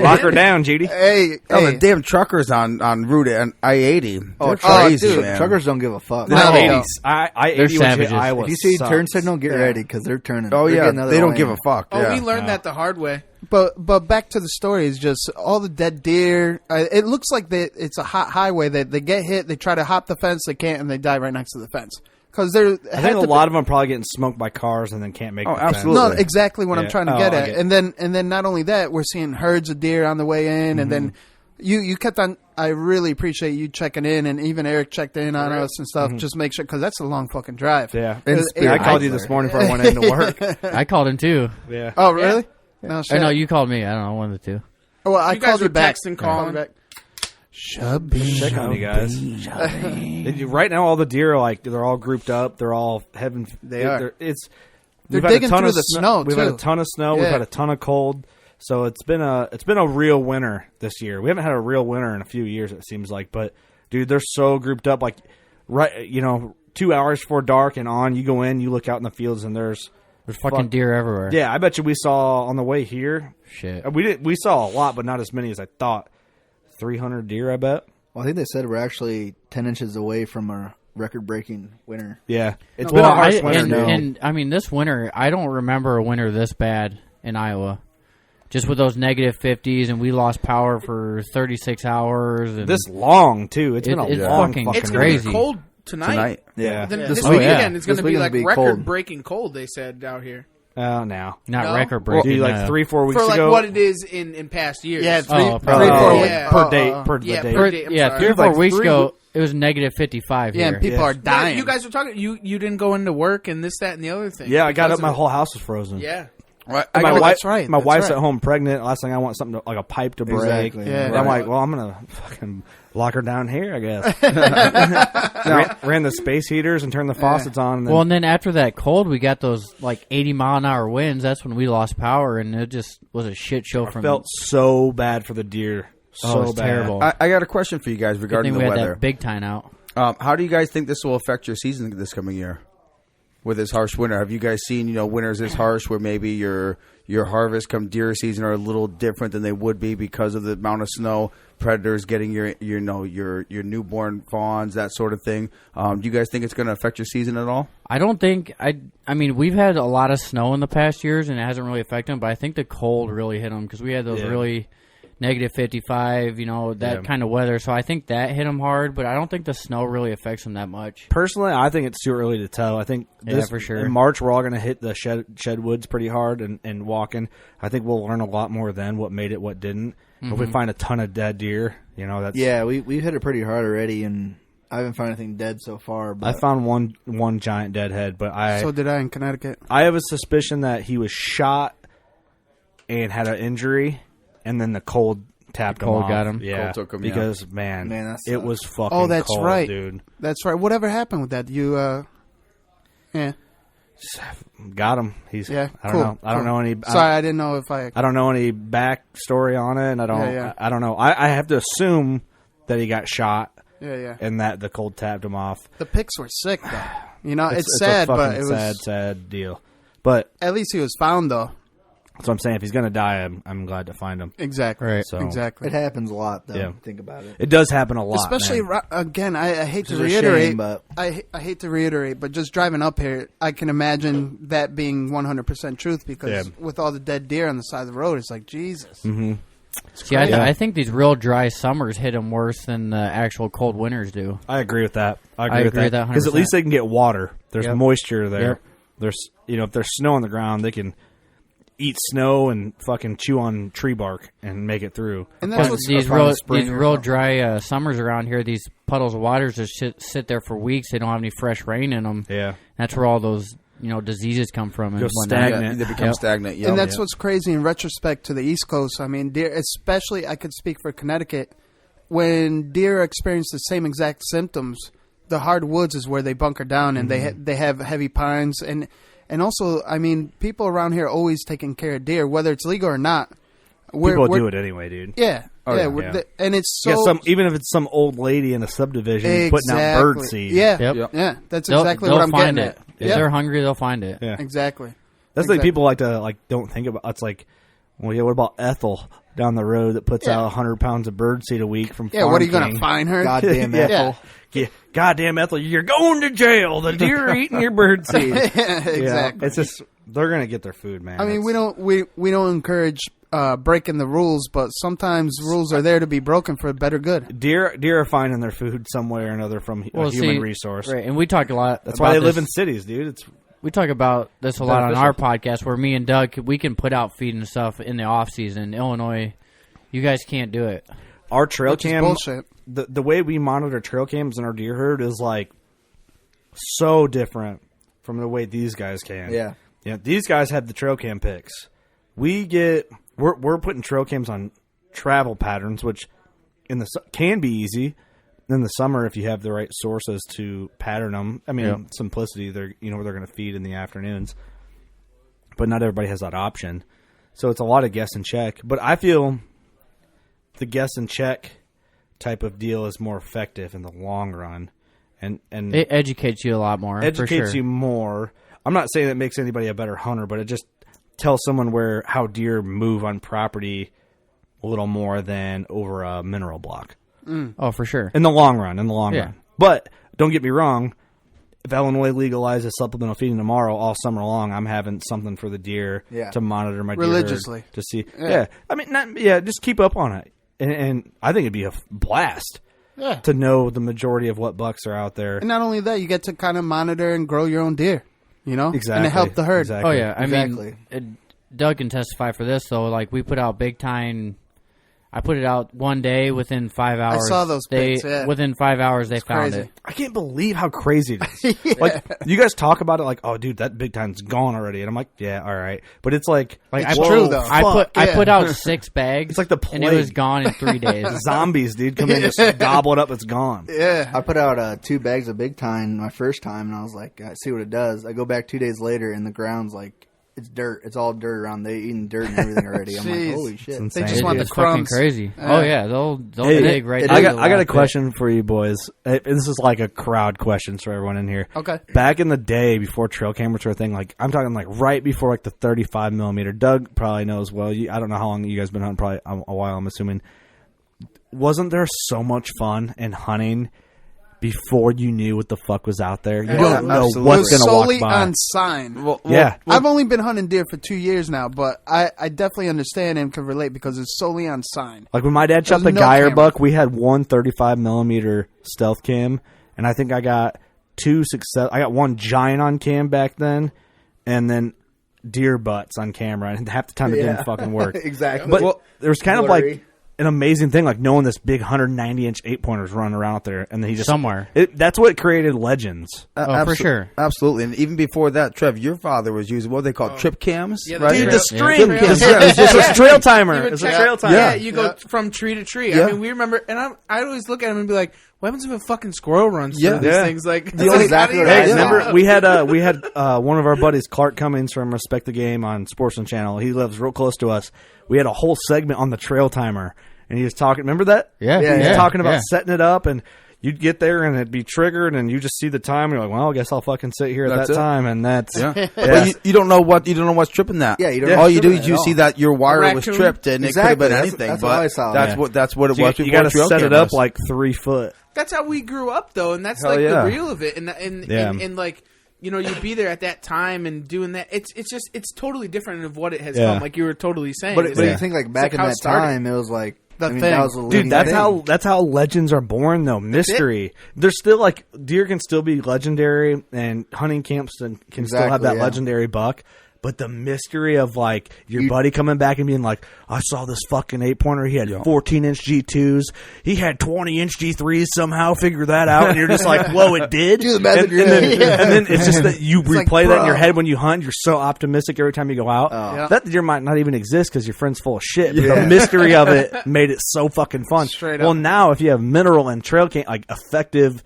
Lock her down, Judy. Hey, the damn truckers on route and I-80. Oh, They're crazy, dude, man. truckers don't give a fuck. I-80 was savages. hit Iowa. If you see sucks. turn signal, get ready because they're turning. Oh, They're yeah, getting another they don't lane. give a fuck. Oh, yeah. we learned that the hard way. But back to the story is just all the dead deer. It looks like it's a hot highway. They get hit, they try to hop the fence, they can't, and they die right next to the fence. Because I think a lot of them probably getting smoked by cars and then can't make. Oh, the fence. absolutely. No, exactly what I'm trying to get at. Okay. And then not only that, we're seeing herds of deer on the way in, and then you kept on. I really appreciate you checking in, and even Eric checked in on us and stuff. Just make sure, because that's a long fucking drive. Yeah, I called you this morning before I went into work. I called him too. Yeah. Oh, really? Yeah. No, I shit. know you called me. I don't know, one of the two. Oh, well, I You guys called were you back. texting, calling. Shebeen. Check on you guys. Right now, all the deer are like they're all grouped up. They're all having. They're We've had digging a ton through of the snow, We've had too. a ton of snow. We've Yeah. had a ton of cold. So it's been a real winter this year. We haven't had a real winter in a few years. It seems like, but dude, they're so grouped up. Like 2 hours before dark and on, you go in, you look out in the fields, and there's fucking deer everywhere. Yeah, I bet you we saw on the way here. Shit. We saw a lot, but not as many as I thought. 300 deer, I bet. Well, I think they said we're actually 10 inches away from our record-breaking winter. Yeah, it's been a harsh winter. And I mean, this winter, I don't remember a winter this bad in Iowa. Just with those negative 50s, and we lost power for 36 hours. And this long too. It's been a long fucking It's crazy. going to be cold tonight. Yeah. This Oh, weekend yeah. it's going to This be like weekend's gonna be record-breaking cold. They said out here No. Not No? record breaking. Dude, like 3-4 weeks for like ago. what it is in past years. Yeah, Oh, 3-4 weeks. Yeah. per day. Per Yeah, day. per day. I'm sorry. 3 or 4 Like weeks 3 ago, it was negative 55 Yeah, here. and people are Yeah, dying. you guys were talking. You didn't go into work and this, that, and the other thing. Yeah, I got because up. My of it. whole house was frozen. Yeah. My Oh, wife, that's right. My That's wife's right. at home pregnant. Last thing I want something like a pipe to break. Exactly. Yeah. And Right. I'm like, well, I'm gonna fucking lock her down here, I guess. ran the space heaters and turned the faucets on. And then, Well, and then after that cold, we got those like 80-mile-an-hour winds. That's when we lost power, and it just was a shit show. I From felt so bad for the deer. So it was bad. terrible. I got a question for you guys Good regarding thing the we had weather. that big time out. How do you guys think this will affect your season this coming year with this harsh winter? Have you guys seen, winters this harsh where maybe your harvest come deer season are a little different than they would be because of the amount of snow, predators getting your newborn fawns, that sort of thing? Do you guys think it's going to affect your season at all? I don't think I mean, we've had a lot of snow in the past years, and it hasn't really affected them. But I think the cold really hit them because we had those really negative 55, that kind of weather. So I think that hit them hard, but I don't think the snow really affects them that much. Personally, I think it's too early to tell. I think for sure. In March, we're all going to hit the shed woods pretty hard and walking. I think we'll learn a lot more then what made it, what didn't. If we find a ton of dead deer, that's... Yeah, we hit it pretty hard already, and I haven't found anything dead so far. But I found one giant deadhead, but So did I in Connecticut. I have a suspicion that he was shot and had an injury, and then the cold tapped him off. Got him. Yeah, Cold took him, because man, that it sucks. was fucking. Oh, that's cold, right, dude. That's right. Whatever happened with that? You, yeah, Got him. He's. yeah. I don't cool, know. I don't cool. know any. Sorry, I didn't know if I. I don't know any backstory on it, and I don't. Yeah. I don't know. I have to assume that he got shot. Yeah. And that the cold tapped him off. The pics were sick, though. It's a sad, fucking but it was sad deal. But at least he was found, though. so I'm saying, if he's gonna die, I'm glad to find him. Exactly. Right. So Exactly. it happens a lot, though. Yeah. Think about it. it does happen a lot, Especially man. again, I hate to It's a reiterate, shame, but- I hate to reiterate, but just driving up here, I can imagine that being 100% truth because with all the dead deer on the side of the road, it's like Jesus. Mm-hmm. See, I think these real dry summers hit them worse than the actual cold winters do. I agree with that. I agree agree with that because at 100%. least they can get water. There's Yep. moisture there. Yep. There's if there's snow on the ground, they can. eat snow and fucking chew on tree bark and make it through. And that's these real dry summers around here. These puddles of waters just sit there for weeks. They don't have any fresh rain in them. Yeah, that's where all those diseases come from. And stagnant. They become stagnant. Yep. And that's what's crazy in retrospect to the East Coast. I mean, deer, especially I could speak for Connecticut. When deer experience the same exact symptoms, the hardwoods is where they bunker down, and they have heavy pines and also, I mean, people around here are always taking care of deer, whether it's legal or not. People do it anyway, dude. Yeah. And it's so... even if it's some old lady in a subdivision putting out bird seed. Yeah, yeah. That's exactly what I'm getting at. If they're hungry, they'll find it. Yeah. Exactly. That's the thing people like to don't think about. It's like, well, yeah, what about Ethel down the road that puts out 100 pounds of bird seed a week from Farm what are you King? going to find her? Goddamn Ethel. Yeah, goddamn Ethel, you're going to jail. The deer are eating your bird seed. Exactly. Yeah, it's just they're gonna get their food, man. I mean, we don't encourage breaking the rules, but sometimes rules are there to be broken for a better good. Deer are finding their food some way or another from a human resource, right? And we talk a lot. That's why they live in cities, dude. We talk about this a lot on our podcast, where me and Doug we can put out feed and stuff in the off season. Illinois, you guys can't do it. Our trail cam bullshit. The way we monitor trail cams in our deer herd is like so different from the way these guys can. Yeah. These guys have the trail cam pics. We're putting trail cams on travel patterns, which can be easy in the summer if you have the right sources to pattern them. I mean, simplicity. They're where they're going to feed in the afternoons, but not everybody has that option. So it's a lot of guess and check. But I feel the guess and check type of deal is more effective in the long run, and it educates you a lot more. Educates you more. I'm not saying that makes anybody a better hunter, but it just tells someone how deer move on property a little more than over a mineral block. Oh, for sure. In the long run. But don't get me wrong. If Illinois legalizes supplemental feeding tomorrow, all summer long, I'm having something for the deer to monitor my deer religiously to see. Yeah. I mean, just keep up on it. And I think it'd be a blast to know the majority of what bucks are out there. And not only that, you get to kind of monitor and grow your own deer, Exactly. and to help the herd. Exactly. Oh, yeah. I mean, Doug can testify for this, though. Like, we put out big time. I put it out one day within 5 hours. I saw those pics, Within 5 hours, they found crazy. it. I can't believe how crazy it is. Like, you guys talk about it like, oh, dude, that big time's gone already. And I'm like, yeah, all right. But it's like it's true, though. I put out 6 bags. It's like the plague. And it was gone in 3 days. Zombies, dude, come in and just gobble it up. It's gone. Yeah. I put out 2 bags of big time my first time, and I was like, I see what it does. I go back 2 days later, and the ground's like, it's dirt. It's all dirt around. They eating dirt and everything already. I'm like, holy shit! They just want the crumbs. Crazy. Oh yeah, they'll dig right. I got a question for you boys. This is like a crowd question for everyone in here. Okay. Back in the day, before trail cameras were a thing, like I'm talking like right before like the 35 millimeter. Doug probably knows well. I don't know how long you guys been hunting. Probably a while. I'm assuming. Wasn't there so much fun in hunting before you knew what the fuck was out there? You don't know what's going to walk by. Solely on sign. Well, I've only been hunting deer for 2 years now, but I definitely understand and can relate because it's solely on sign. Like when my dad shot the Geyer buck, we had one 35 millimeter stealth cam, and I think I got 2 success. I got 1 giant on cam back then, and then deer butts on camera, and half the time it didn't fucking work. Exactly. But there was kind of like an amazing thing, like knowing this big 190-inch 8-pointers running around out there, and then he just somewhere. That's what created legends. For sure, absolutely. And even before that, Trev, your father was using what they call trip cams, right? Dude, the string. It's a trail timer. It's a trail timer. Yeah, you go from tree to tree. I mean, we remember, and I always look at him and be like, "What happens if a fucking squirrel runs through these things?" Like, exactly. Remember, we had one of our buddies, Clark Cummings from Respect the Game on Sportsman Channel. He lives real close to us. We had a whole segment on the trail timer. And he was talking, remember that? Yeah. He was talking about setting it up, and you'd get there, and it'd be triggered, and you just see the time, and you're like, well, I guess I'll fucking sit here at that time, and that's... Yeah. But you don't know what's tripping that. Yeah, you don't know. All you do is you see that your wire was tripped, and it could have been anything, that's but what I saw. That's what it was. You got to set it up like 3 foot. That's how we grew up, though, and that's the real of it, and like... you'd be there at that time and doing that. It's totally different of what it has come. Like you were totally saying. But you think like back in that time, it was like that thing. That was a dude, that's how legends are born, though. Mystery. There's still deer can still be legendary, and hunting camps can still have that legendary buck. But the mystery of like your buddy coming back and being like, I saw this fucking 8-pointer. He had 14-inch G2s. He had 20-inch G3s somehow. Figure that out. And you're just like, whoa, it did. Do the math in your and head. then it's just that you It's replay like, that in your bro. head when you hunt. You're so optimistic every time you go out. That deer might not even exist because your friend's full of shit. But the mystery of it made it so fucking fun. Straight well, up. now if you have mineral and trail cam, like effective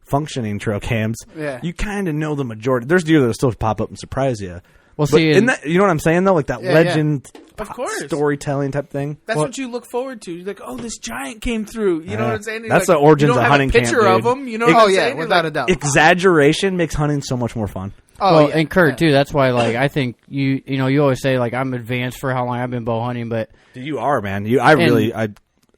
functioning trail cams, Yeah. you kind of know the majority. There's deer that still pop up and surprise you. Well, But see, isn't that, you know what I'm saying though, like that Yeah, legend, Of course. storytelling type thing. That's what you look forward to. You're like, oh, this giant came through. You know what I'm saying? You're That's like, the origins you don't of have hunting a picture camp, of dude. them. You know what I'm saying? You're without like, a doubt. Exaggeration makes hunting so much more fun. Well, and Kurt too. That's why, like, I think you always say like I'm advanced for how long I've been bow hunting, but Dude, you are, man.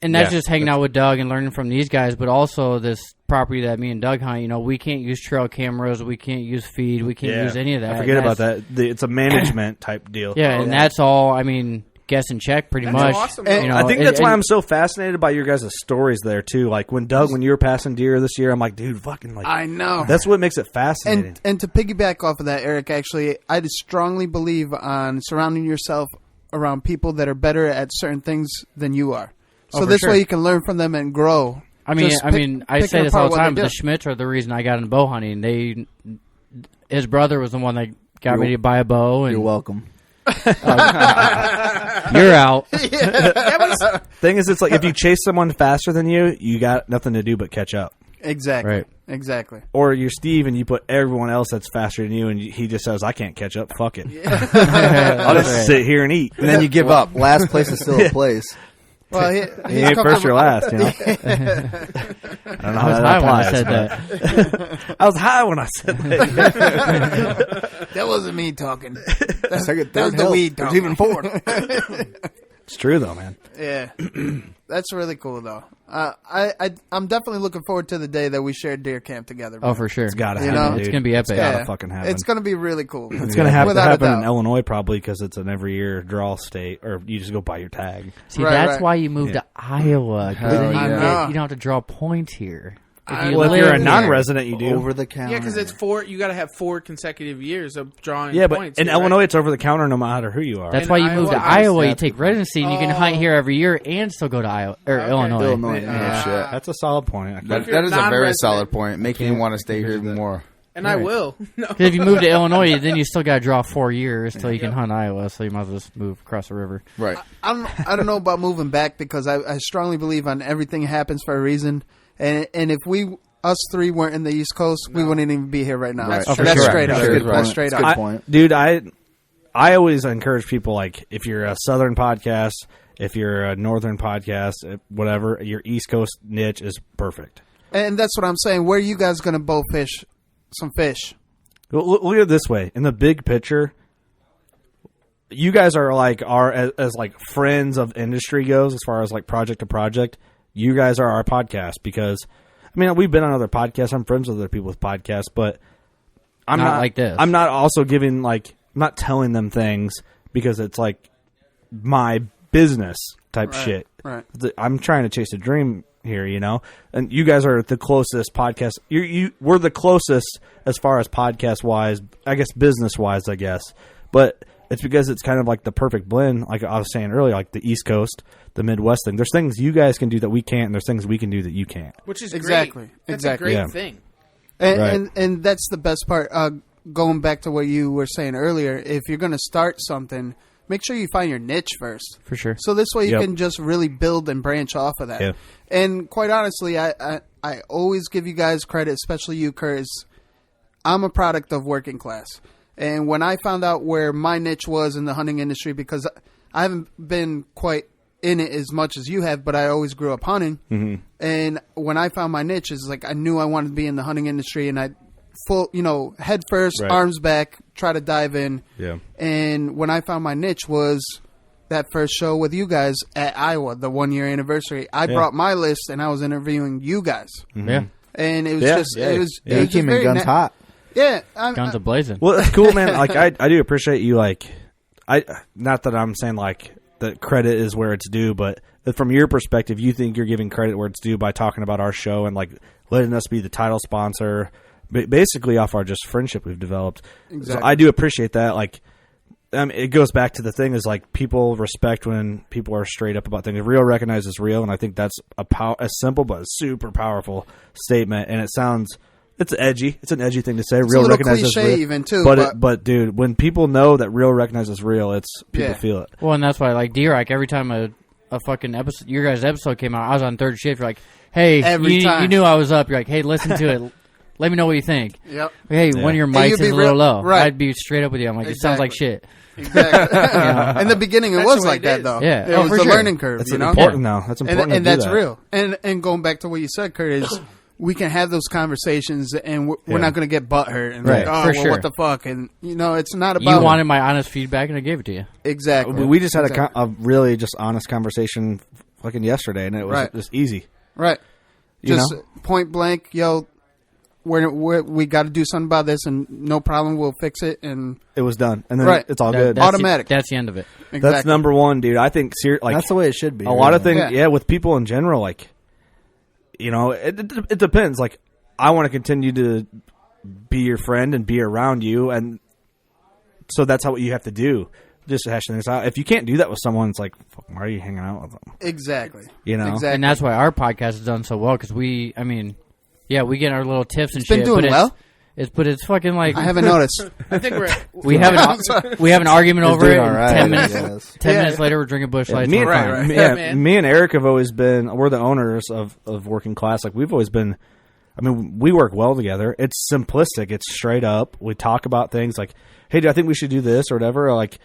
And that's just hanging out with Doug and learning from these guys, but also this property that me and Doug hunt. We can't use trail cameras, we can't use feed, we can't use any of that. I forget about that. It's a management type deal. Yeah, and that's all. I mean, guess and check pretty much. Awesome, I think that's why I'm so fascinated by your guys' stories there too. Like when you were passing deer this year, I'm like, dude, fucking like. I know. That's what makes it fascinating. And to piggyback off of that, Eric, actually, I strongly believe on surrounding yourself around people that are better at certain things than you are. So this way you can learn from them and grow. I say this all the time, but the Schmitz are the reason I got into bow hunting. His brother was the one that got me to buy a bow. And You're welcome. You're out. Thing is, it's like if you chase someone faster than you, you got nothing to do but catch up. Exactly. Right. Exactly. Or you're Steve and you put everyone else that's faster than you, and he just says, I can't catch up. Fuck it. I'll just sit here and eat. And then you give up. Last place is still a place. Well, he ain't first or last, you know. I don't know how that applies. I was high when I said that. That wasn't me talking. That was Third the hill. weed There's talking. even four. It's true though, man. Yeah, that's really cool though. I'm definitely looking forward to the day that we share deer camp together. Oh, for sure. It's gotta You happen. know? Dude. It's gonna be epic. It's gotta fucking happen. It's gonna be really cool. It's gonna have to Without a happen in doubt. Illinois probably because it's an every year draw state, or you just go buy your tag. See, that's why you moved to Iowa. 'Cause then yeah. you don't have to draw points here. If you're a non-resident, you do. Over the counter. Yeah, because it's you got to have 4 consecutive years of drawing Yeah, but points. in right? Illinois, it's over the counter no matter who you are. That's In why you moved to Iowa, Iowa. You that's take residency, and you can hunt here every year and still go to Iowa or Illinois. Illinois. Yeah, shit. That's a solid point. That if you're is a very non-resident- solid point. Making me want to stay here even more. And I will. No. 'Cause if you move to Illinois, then you still got to draw 4 years till you can hunt Iowa. So you might as well just move across the river. Right. I don't know about moving back because I strongly believe on everything happens for a reason. And if us three weren't in the East Coast, we wouldn't even be here right now. Right. That's straight up. That's a good That's point. straight That's a up. good point. Dude, I always encourage people, like, if you're a Southern podcast, if you're a Northern podcast, whatever, your East Coast niche is perfect. And that's what I'm saying. Where are you guys going to bow fish some fish? Look at it this way. In the big picture, you guys are like as like friends of industry goes, as far as like project to project. You guys are our podcast because, I mean, we've been on other podcasts. I'm friends with other people with podcasts, but I'm not like this. I'm not also giving I'm not telling them things because it's like my business type shit. Right. I'm trying to chase a dream here, you know, and you guys are the closest podcast. We're the closest as far as podcast wise, I guess, business wise, I guess, but it's because it's kind of like the perfect blend. Like I was saying earlier, like the East Coast, the Midwest thing. There's things you guys can do that we can't, and there's things we can do that you can't. Which is Exactly. great. That's Exactly. a great thing. And that's the best part. Going back to what you were saying earlier, if you're going to start something, make sure you find your niche first. For sure. So this way you Yep. can just really build and branch off of that. Yeah. And quite honestly, I always give you guys credit, especially you, Kurt. I'm a product of working class. And when I found out where my niche was in the hunting industry, because I haven't been quite in it as much as you have, but I always grew up hunting. Mm-hmm. And when I found my niche, it's like I knew I wanted to be in the hunting industry, and I head first, Right. arms back, try to dive in. Yeah. And when I found my niche was that first show with you guys at Iowa, the 1 year anniversary. I brought my list and I was interviewing you guys. Mm-hmm. Yeah. And it was You was came in very guns hot. Yeah, Guns a blazing. Well, it's cool, man. Like I do appreciate you. Like not that I'm saying like that credit is where it's due, but from your perspective, you think you're giving credit where it's due by talking about our show and like letting us be the title sponsor, basically off our just friendship we've developed. Exactly. So I do appreciate that. Like it goes back to the thing is like people respect when people are straight up about things. Real recognizes real, and I think that's a simple but super powerful statement. And it sounds it's edgy. It's an edgy thing to say. It's real a little recognizes cliche real, even too. But dude, when people know that real recognizes real, it's people feel it. Well, and that's why like D-Rock, every time a fucking episode, your guys' episode came out, I was on third shift. You're like, hey, you knew I was up. You're like, hey, listen to it. Let me know what you think. Yep. Hey, one of your mics is a little low. Right. I'd be straight up with you. I'm like, it sounds like shit. Exactly. In the beginning, it was like that, though. Yeah. It was a learning curve. That's you know? important now. That's important, and to do that's that. real. And going back to what you said, Kurt, is we can have those conversations, and we're not going to get butthurt and right. like, oh, For well, sure. what the fuck? And it's not about. You wanted my honest feedback, and I gave it to you. Exactly. We just had a really just honest conversation fucking yesterday, and it was just easy. Right. You Just know? point blank, yo. We got to do something about this, and no problem, we'll fix it. And it was done, and then it's all good. Automatic. That's the end of it. Exactly. That's number one, dude. I think that's the way it should be. A lot of things, with people in general, like it depends. Like I want to continue to be your friend and be around you, and so that's how what you have to do. Just hash things out. If you can't do that with someone, it's like, fuck, why are you hanging out with them? Exactly. You know, exactly. And that's why our podcast has done so well because we get our little tips and it's been shit. Doing well. It's fucking like I haven't noticed. I think we have an argument over it. Right, 10 minutes. 10 minutes later, we're drinking Busch Lights. Me and Eric have always been. We're the owners of Working Class. Like we've always been. I mean, we work well together. It's simplistic. It's straight up. We talk about things like, hey, do I think we should do this or whatever? Or like,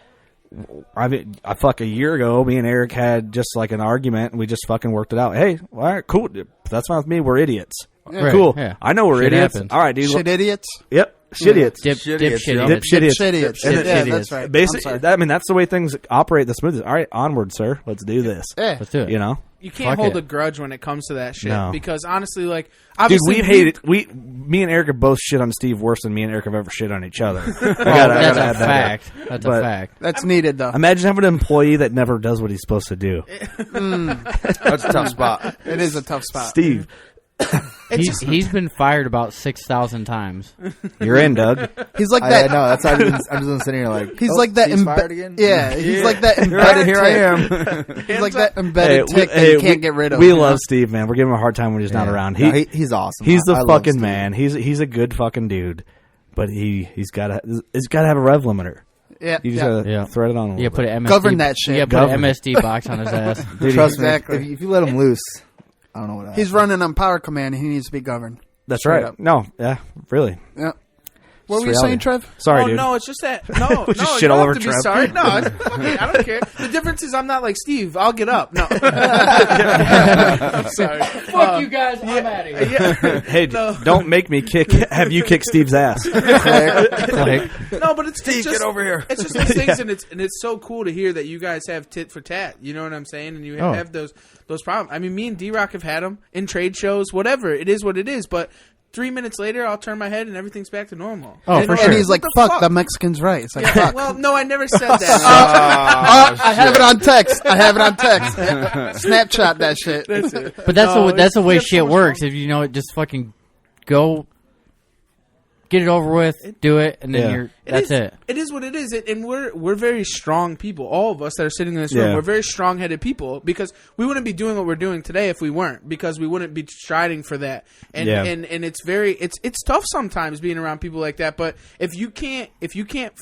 a year ago, me and Eric had just like an argument, and we just fucking worked it out. Hey, all right, cool. That's fine with me. We're idiots. Yeah. Cool. Yeah. I know we're Shit idiots. happens. All right, dude. Shit idiots. Yep. Shit idiots. Dipshit idiots. That's right. Basically, that's the way things operate the smoothest. All right, onward, sir. Let's do this. Yeah. Let's do it. You know? You can't hold a grudge when it comes to that shit. No. Because honestly, like, dude, obviously, me and Eric have both shit on Steve worse than me and Eric have ever shit on each other. That's a fact. That's a fact. That's needed, though. Imagine having an employee that never does what he's supposed to do. That's a tough spot. It is a tough spot. Steve. He's been fired about 6,000 times. You're in, Doug. He's like that. No, that's how I'm just sitting here like. He's like that. Fired again? Yeah, he's like that embedded. Here I am. He's like that embedded tick that you can't get rid of. We love Steve, man. We're giving him a hard time when he's not around. He's awesome. He's the fucking man. He's a good fucking dude, but he's got to have a rev limiter. Yeah, you just gotta thread it on. A little put an MSD, govern that shit. Yeah, put an MSD box on his ass. Dude, trust me, if you let him loose, I don't know what happens. He's running on power command, and he needs to be governed. That's Straight right. up. No, yeah, really. Yeah. What were you saying, Trev? Sorry, dude. No, it's just that. No, Just you shit don't all have over to be Trev. sorry. No, I don't care. The difference is I'm not like Steve. I'll get up. No. I'm sorry. Fuck you guys. I'm out of here. Hey, don't make me have you kick Steve's ass. No, but it's Steve, just, get over here. It's just these things, and it's so cool to hear that you guys have tit for tat. You know what I'm saying? And you have those problems. I mean, me and D-Rock have had them in trade shows, whatever. It is what it is, but 3 minutes later, I'll turn my head and everything's back to normal. Oh, and, for sure. And he's like, fuck, the Mexican's right. It's like, fuck. Well, no, I never said that. I have it on text. Snapchat that shit. That's it. But that's the way shit works. If you know it, just fucking go, get it over with, do it, and then that's it. It is what it is, and we're very strong people. All of us that are sitting in this room, we're very strong-headed people because we wouldn't be doing what we're doing today if we weren't. Because we wouldn't be striding for that, and it's it's tough sometimes being around people like that. But if you can't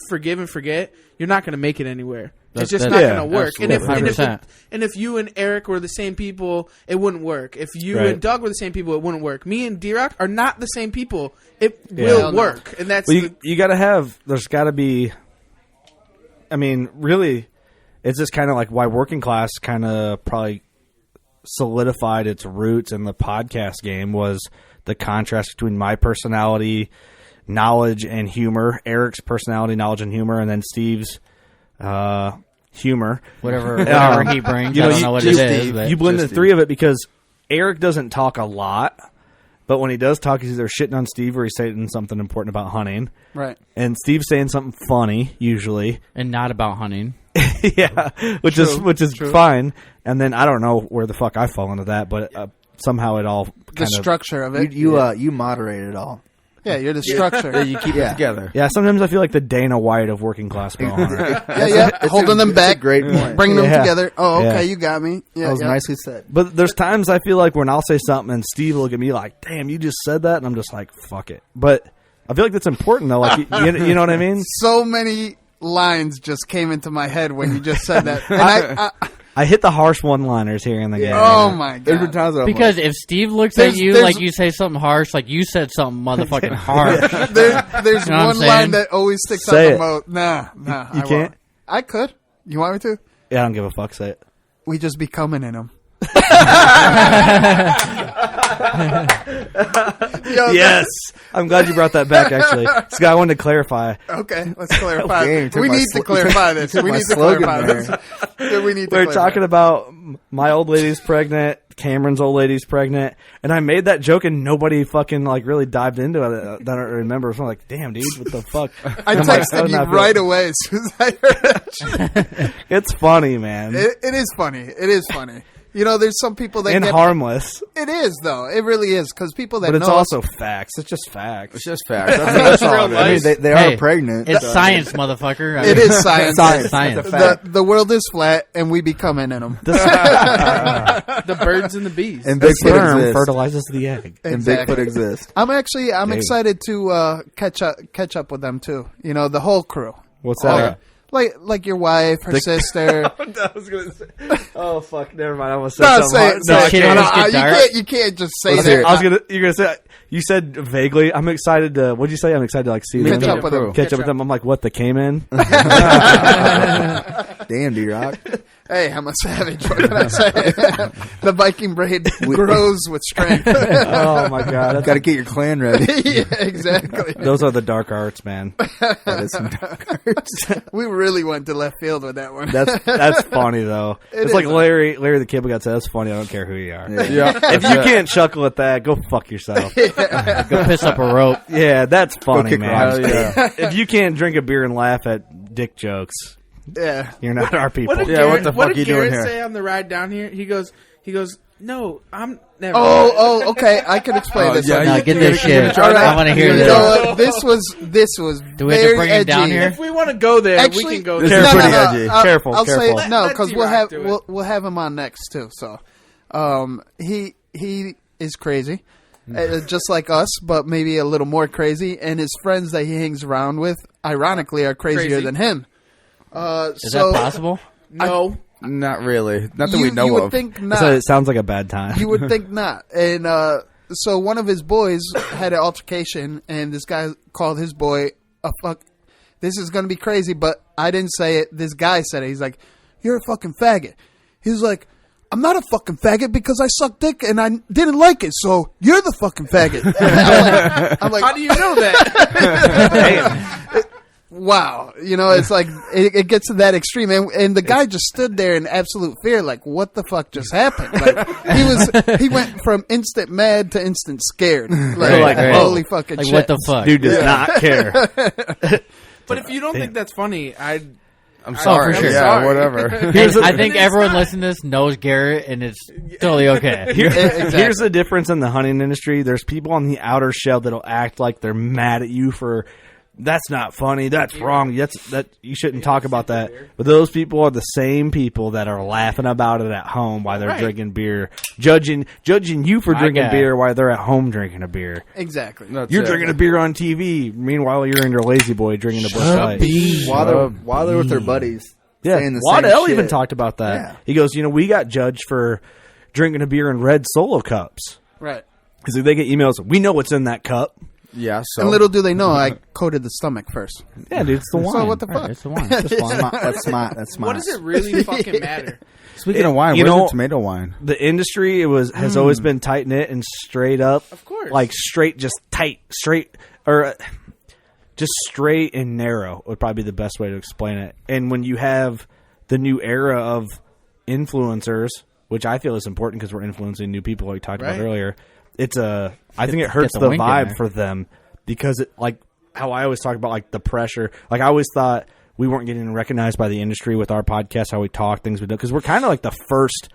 forgive and forget, you're not going to make it anywhere. It's just not going to work. And if you and Eric were the same people, it wouldn't work. If you and Doug were the same people, it wouldn't work. Me and D-Rock are not the same people. It will work. And that's you got to have. There's got to be. I mean, really, it's just kind of like why Working Class kind of probably solidified its roots in the podcast game was the contrast between my personality, knowledge, and humor, Eric's personality, knowledge, and humor, and then Steve's humor. Whatever he brings. I don't know what it is. But You blend the three of it because Eric doesn't talk a lot, but when he does talk, he's either shitting on Steve or he's saying something important about hunting. Right. And Steve's saying something funny, usually. And not about hunting. Yeah, which is fine. And then I don't know where the fuck I fall into that, but somehow it all the structure of it. You moderate it all. Yeah, you're the structure. Yeah, you keep it together. Yeah, sometimes I feel like the Dana White of working class bow hunter. Holding them back, great point. bringing them Yeah. together. Oh, okay, Yeah. you got me. Yeah, That was yeah. nicely said. But there's times I feel like when I'll say something and Steve will look at me like, "Damn, you just said that," and I'm just like, "Fuck it." But I feel like that's important though. Like you know what I mean? So many lines just came into my head when you just said that, and I hit the harsh one-liners here and again. oh my god! There's been times that I'm Because like, if Steve looks at you like you say something harsh, like you said something motherfucking harsh. There's You know what I'm one saying? line that always sticks Say out the it. most. Nah, You I can't? won't. I could. You want me to? Yeah, I don't give a fuck. Say it. We just be coming in them. Yes, I'm glad you brought that back. Actually, Scott, I wanted to clarify. Okay, let's clarify. Okay, you took we my need to clarify this. We my need to slogan clarify there. this. We need to We're clarify. talking about my old lady's pregnant, Cameron's old lady's pregnant, and I made that joke and nobody fucking like really dived into it. That I don't remember. So I'm like, damn, dude, what the fuck? I I'm like, texted you not right feel- away as soon as I heard that. It's funny, man, It is funny. It is funny. You know, there's some people that and get harmless, It is though. It really is because people that but it's know also facts. It's just facts. it's just facts. That's all it is. I mean, they Hey, are pregnant. It's science, motherfucker. I it mean, is science. Science. The world is flat, and we be coming in them. The birds and the bees. And The Bigfoot sperm exists. fertilizes the egg. And Exactly. Bigfoot exists. I'm Damn. excited to catch up with them too. You know, the whole crew. What's that? Like your wife, her sister. I was gonna say. Oh fuck! Never mind. I almost said No, something. say hard. it. No, I Say it. can't. You can't just say Let's that. hear it. I was gonna. You're gonna say. You said vaguely. I'm excited to. What'd you say? I'm excited to like see Catch them. up with them. Catch up with them. I'm like, what? The Cayman? Damn, D-Rock. Hey, I'm a savage. What can I say? The Viking braid grows with strength. Oh my god! Got to get your clan ready. Yeah, exactly. Those are the dark arts, man. That is some dark arts. We really went to left field with that one. That's funny though. It It's like is. Larry the Kid got said. That's funny. I don't care who you are. Yeah. If you can't chuckle at that, go fuck yourself. Go piss up a rope. Yeah, that's funny, kick man. rocks. If you can't drink a beer and laugh at dick jokes, Yeah. you're not our people. What did Yeah, Garrett, what the fuck did you doing Garrett here? say on the ride down here? He goes, no, I'm never. Oh, okay. I can explain this. yeah, one. No, get this shit. All right. I want to hear You this. know what? This was Do we have to very bring it edgy. down here? If we want to go there, Actually, we can go this there. is pretty edgy. Careful, I'll careful. say no Let because D-Rock do it. we'll have him on next too. So, he is crazy, just like us, but maybe a little more crazy. And his friends that he hangs around with, ironically, are crazier Crazy. than him. Is that possible? No. Not really. Not that we You know would of. think So not. it sounds like a bad time. You would think not. And so one of his boys had an altercation, and this guy called his boy a fuck. This is going to be crazy, but I didn't say it. This guy said it. He's like, "You're a fucking faggot." He's like, "I'm not a fucking faggot because I sucked dick and I didn't like it. So you're the fucking faggot." I'm like, How do you know that? wow. You know, it's like it gets to that extreme, and the guy just stood there in absolute fear, like, what the fuck just happened? Like he went from instant mad to instant scared. Like, Right. holy fucking Like, shit. what the fuck? Dude does not care. But if you don't think that's funny, I'm sorry. for sure. Yeah, sorry. whatever. I think everyone listening to this knows Garrett, and it's totally okay. Here's the difference in the hunting industry. There's people on the outer shell that'll act like they're mad at you for that's not funny. That's wrong. That you shouldn't talk about that. But those people are the same people that are laughing about it at home while they're drinking beer, judging you for drinking beer while they're at home drinking a beer. Exactly. You're drinking a beer on TV. Meanwhile, you're in your lazy boy drinking a Busch Light. While they're with their buddies. Yeah, saying the Waddell same even shit. talked about that. Yeah. He goes, we got judged for drinking a beer in red Solo cups. Right. Because if they get emails, we know what's in that cup. Yeah, so. And little do they know, I coated the stomach first. Yeah, dude, it's the wine. So what the fuck? It's the wine. That's smart. That's smart. What does it really fucking matter? Speaking of wine, you where's know, the tomato wine? The industry has always been tight knit and straight up. Of course. Like straight, just tight, straight, or just straight and narrow would probably be the best way to explain it. And when you have the new era of influencers, which I feel is important because we're influencing new people like we talked about earlier, I think it hurts the vibe for them because it, like how I always talk about like the pressure. Like I always thought we weren't getting recognized by the industry with our podcast, how we talk, things we do, because we're kind of like the first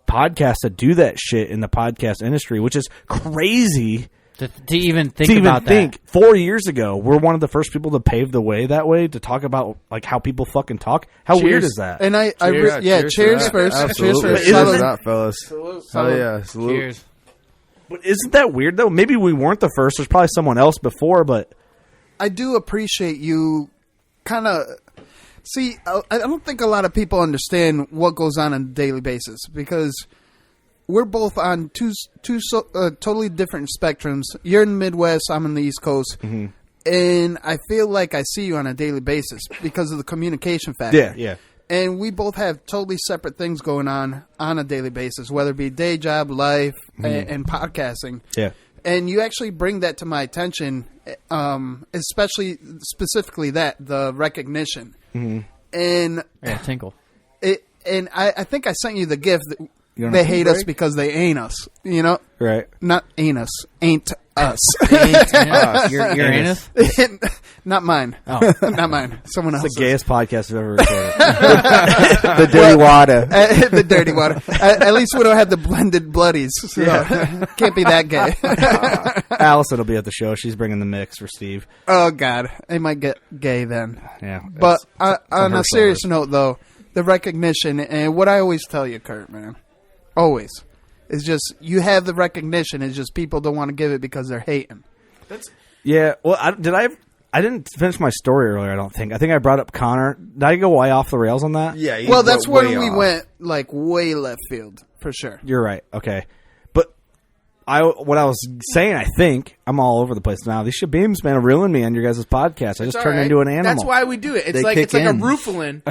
podcast to do that shit in the podcast industry, which is crazy To even think about that. 4 years ago, we're one of the first people to pave the way that way to talk about like how people fucking talk. How weird is that? And cheers first. Absolutely. Cheers first. Salute that, fellas. Salute. Hell yeah, salute. Cheers. But isn't that weird though? Maybe we weren't the first. There's probably someone else before, but I do appreciate you kind of... See, I don't think a lot of people understand what goes on a daily basis because we're both on two totally different spectrums. You're in the Midwest, I'm in the East Coast, and I feel like I see you on a daily basis because of the communication factor. Yeah. And we both have totally separate things going on a daily basis, whether it be day job, life, and podcasting. Yeah. And you actually bring that to my attention, specifically the recognition. And tinkle. And I think I sent you the gift that they hate us because they ain't us. You know, right? Not anus, ain't us. Your anus? Not mine. Oh, not mine. Someone else. It's the gayest podcast I've ever recorded. The dirty water. The dirty water. At least we don't have the blended bloodies. So can't be that gay. Allison will be at the show. She's bringing the mix for Steve. Oh God, they might get gay then. Yeah. But on a serious note, though, the recognition and what I always tell you, Kurt, man, always. It's just you have the recognition. It's just people don't want to give it because they're hating. Yeah. Well, I didn't finish my story earlier. I don't think. I think I brought up Conor. Did I go way off the rails on that? Yeah. Well, that's when we went like way left field for sure. You're right. Okay. But what I was saying, I think I'm all over the place now. These Shebeens, man, are ruining me on your guys' podcast. I just turned into an animal. That's why we do it. It's like a Roofalin.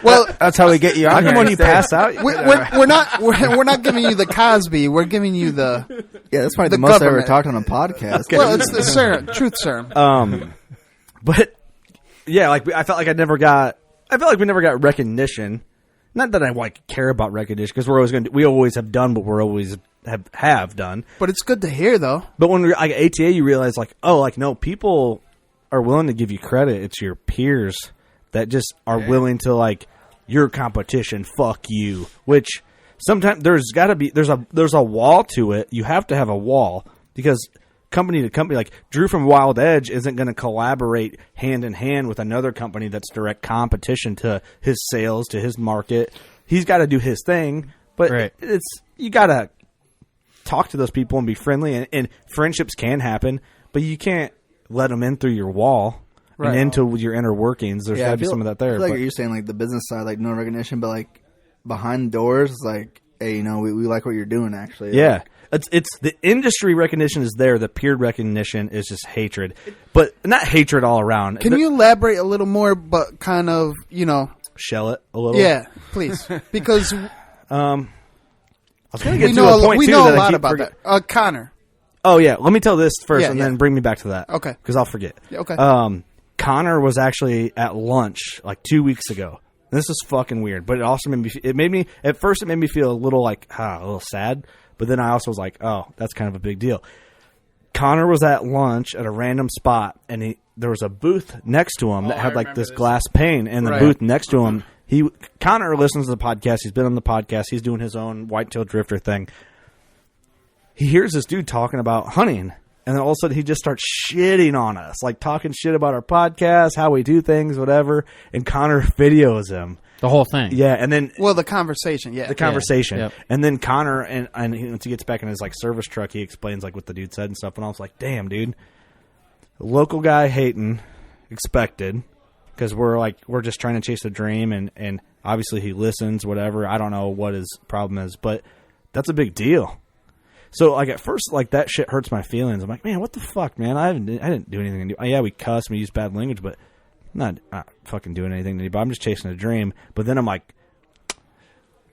Well, that's how we get you. How come when you pass out? We're not giving you the Cosby. We're giving you the that's probably the most I ever talked on a podcast. Well, it's the serum, truth serum. But yeah, like I felt like we never got recognition. Not that I like care about recognition because we always have done what we're always have done. But it's good to hear though. But when we're like ATA, you realize like, oh, like no, people are willing to give you credit. It's your peers that just are willing to like your competition. Fuck you. Which sometimes there's a wall to it. You have to have a wall because company to company, like Drew from Wild Edge isn't going to collaborate hand in hand with another company that's direct competition to his sales, to his market. He's got to do his thing, but you got to talk to those people and be friendly, and friendships can happen, but you can't let them in through your wall and into your inner workings. There's got to be some of that there. I feel like you're saying like the business side, like no recognition, but like behind doors, it's like, hey, we like what you're doing actually. Yeah. It's the industry recognition is there. The peer recognition is just hatred, but not hatred all around. Can you elaborate a little more, but kind of, shell it a little? Yeah, please. Because I was going to get to a point we too know that a lot I keep about that. Conor. Oh yeah, let me tell this first, and then bring me back to that. Okay, because I'll forget. Okay. Conor was actually at lunch like 2 weeks ago. This is fucking weird, but it also made me at first it made me feel a little a little sad. But then I also was like, oh, that's kind of a big deal. Conor was at lunch at a random spot, and there was a booth next to him that had like this glass pane, and the booth next to him, Conor listens to the podcast. He's been on the podcast. He's doing his own whitetail drifter thing. He hears this dude talking about hunting, and then all of a sudden he just starts shitting on us, like talking shit about our podcast, how we do things, whatever, and Conor videos him. The whole thing. Yeah, and then... Well, the conversation, yeah. The conversation. Yeah. Yep. And then Conor, and once he gets back in his service truck, he explains what the dude said and stuff, and I was like, damn, dude. Local guy hating, expected, because we're just trying to chase a dream, and obviously he listens, whatever. I don't know what his problem is, but that's a big deal. So, at first, that shit hurts my feelings. I'm like, man, what the fuck, man? I didn't do anything. Yeah, we cuss, we use bad language, but... Not fucking doing anything to anybody. I'm just chasing a dream. But then I'm like,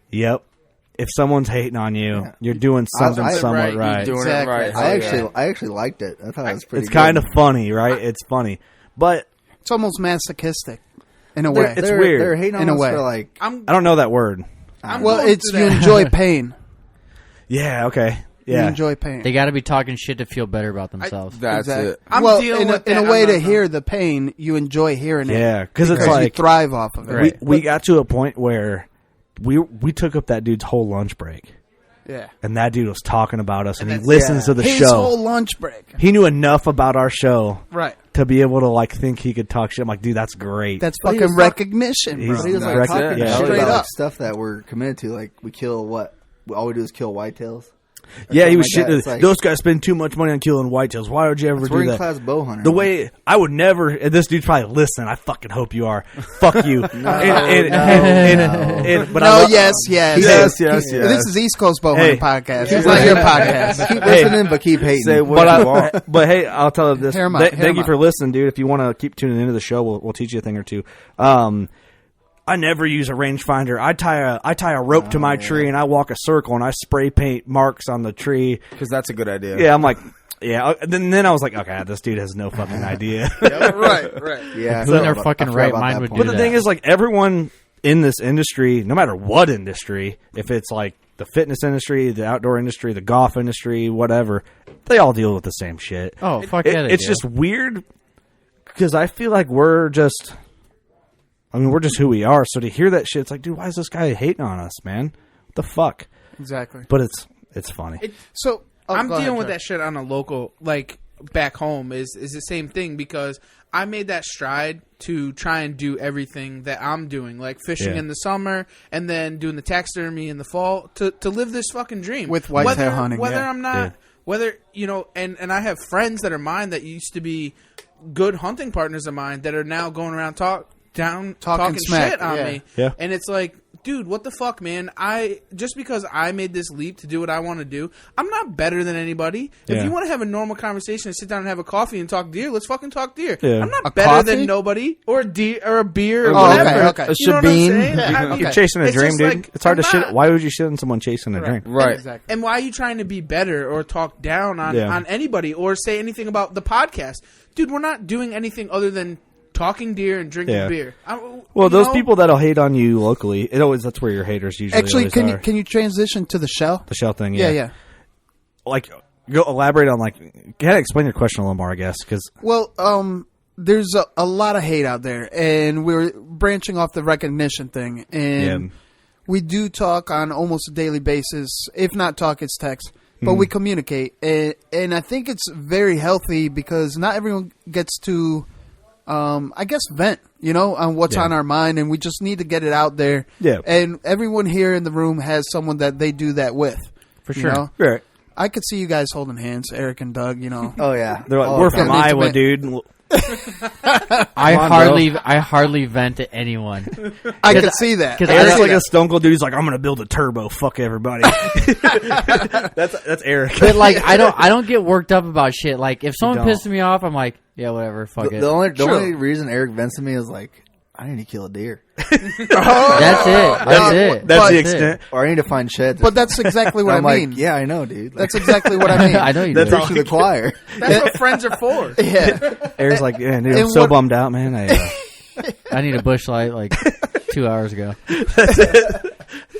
yep. If someone's hating on you, you're doing something somewhat right. You're doing it right. I actually liked it. I thought it was pretty. It's kind of funny, right? It's funny, but it's almost masochistic in a way. It's weird. They're hating on us for I don't know that word. It's you enjoy pain. Yeah. Okay. Yeah. You enjoy pain. They got to be talking shit to feel better about themselves. That's it. In a way to hear the pain, you enjoy hearing it. Yeah, because it's like you thrive off of it. We got to a point where we took up that dude's whole lunch break. Yeah. And that dude was talking about us, and he listens to the his show. His whole lunch break. He knew enough about our show, right, to be able to like think he could talk shit. I'm like, dude, that's great. That's fucking recognition, bro. But he was like talking shit straight about up stuff that we're committed to. Like we kill what? All we do is kill whitetails. Yeah, he was like shitting. Like, those guys spend too much money on killing whitetails. Why would you ever do we're that? in class bow hunter. The way I would never. And this dude's probably listening. I fucking hope you are. Fuck you. But yes. Yes. This is East Coast Bowhunting podcast. Yeah. It's not your podcast. Keep listening, but keep hating. Say what you want. But hey, I'll tell you this. Thank you out. for listening, dude. If you want to keep tuning into the show, we'll teach you a thing or two. I never use a rangefinder. I tie a rope to my tree and I walk a circle and I spray paint marks on the tree because that's a good idea. Yeah, I'm like, yeah. Then I was like, okay, this dude has no fucking idea. Right. Yeah, who in their fucking right mind would do that? But the thing is, like, everyone in this industry, no matter what industry, if it's like the fitness industry, the outdoor industry, the golf industry, whatever, they all deal with the same shit. Oh, fuck yeah, it's just weird because I feel like we're just who we are. So to hear that shit, it's like, dude, why is this guy hating on us, man? What the fuck? Exactly. But it's funny. I'm dealing with that shit on a local, like, back home is the same thing because I made that stride to try and do everything that I'm doing, like fishing in the summer and then doing the taxidermy in the fall to live this fucking dream. With whitetail hunting. Whether I'm not, whether, you know, and I have friends that are mine that used to be good hunting partners of mine that are now going around talking smack, shit on me. Yeah. And it's like, dude, what the fuck, man? Just because I made this leap to do what I want to do, I'm not better than anybody. If you want to have a normal conversation and sit down and have a coffee and talk deer, let's fucking talk deer. Yeah. I'm not A better coffee? than nobody or a beer or whatever. Okay. You know what I'm saying? You're chasing a It's dream, just dude. like, It's hard I'm to shit. not- Why would you shit on someone chasing a dream? Right. Exactly. And why are you trying to be better or talk down on anybody or say anything about the podcast? Dude, we're not doing anything other than talking deer and drinking beer. Well, those people that'll hate on you locally, that's where your haters usually Actually, always are. can you transition to the shell? The shell thing, Yeah. Like, go elaborate on, like, kind of explain your question a little more, I guess, because... Well, there's a lot of hate out there, and we're branching off the recognition thing, and we do talk on almost a daily basis. If not talk, it's text. But we communicate, and I think it's very healthy because not everyone gets to... I guess vent, on what's on our mind, and we just need to get it out there. Yeah. And everyone here in the room has someone that they do that with. For sure. Right. I could see you guys holding hands, Eric and Doug, Oh, yeah. They're like, we're from Iowa, dude. I hardly vent to anyone. I could see that. Eric's like a stone cold dude. He's like, I'm going to build a turbo. Fuck everybody. That's Eric. But like, I don't get worked up about shit. Like, if someone pisses me off, I'm like, yeah, whatever, fuck it. The only reason Eric vents to me is like, I need to kill a deer. That's it. That's the extent. Or I need to find sheds. But that's exactly what I mean. Like, yeah, I know, dude. That's exactly what I mean. I know you That's do. preaching to the choir. That's what friends are for. Yeah. Eric's like, yeah, dude, I'm so bummed out, man. I need a bush light like 2 hours ago.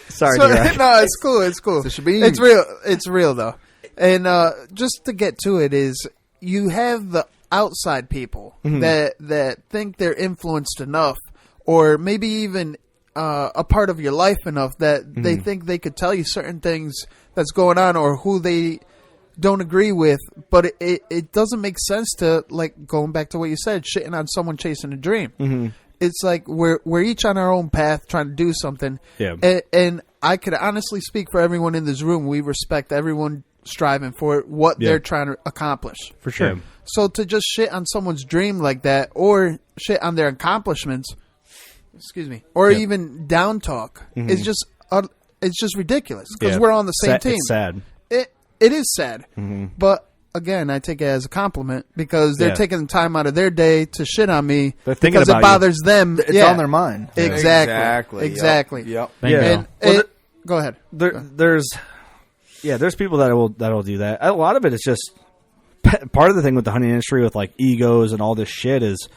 Sorry, So, D-Rock. no, it's cool. It's cool. It's real. It's real though. And just to get to it is, you have the outside people that think they're influenced enough, or maybe even a part of your life enough that they think they could tell you certain things that's going on, or who they don't agree with. But it doesn't make sense to, like, going back to what you said, shitting on someone chasing a dream. It's like we're each on our own path trying to do something. Yeah. And I could honestly speak for everyone in this room. We respect everyone striving for what they're trying to accomplish. For sure. So to just shit on someone's dream like that, or shit on their accomplishments, or even down talk, is just it's just ridiculous because we're on the same team. It's sad. It is sad, but again, I take it as a compliment because they're taking the time out of their day to shit on me because it bothers them. It's on their mind. Exactly. Yep. And go ahead. There's people that will do that. A lot of it is just part of the thing with the hunting industry with like egos and all this shit is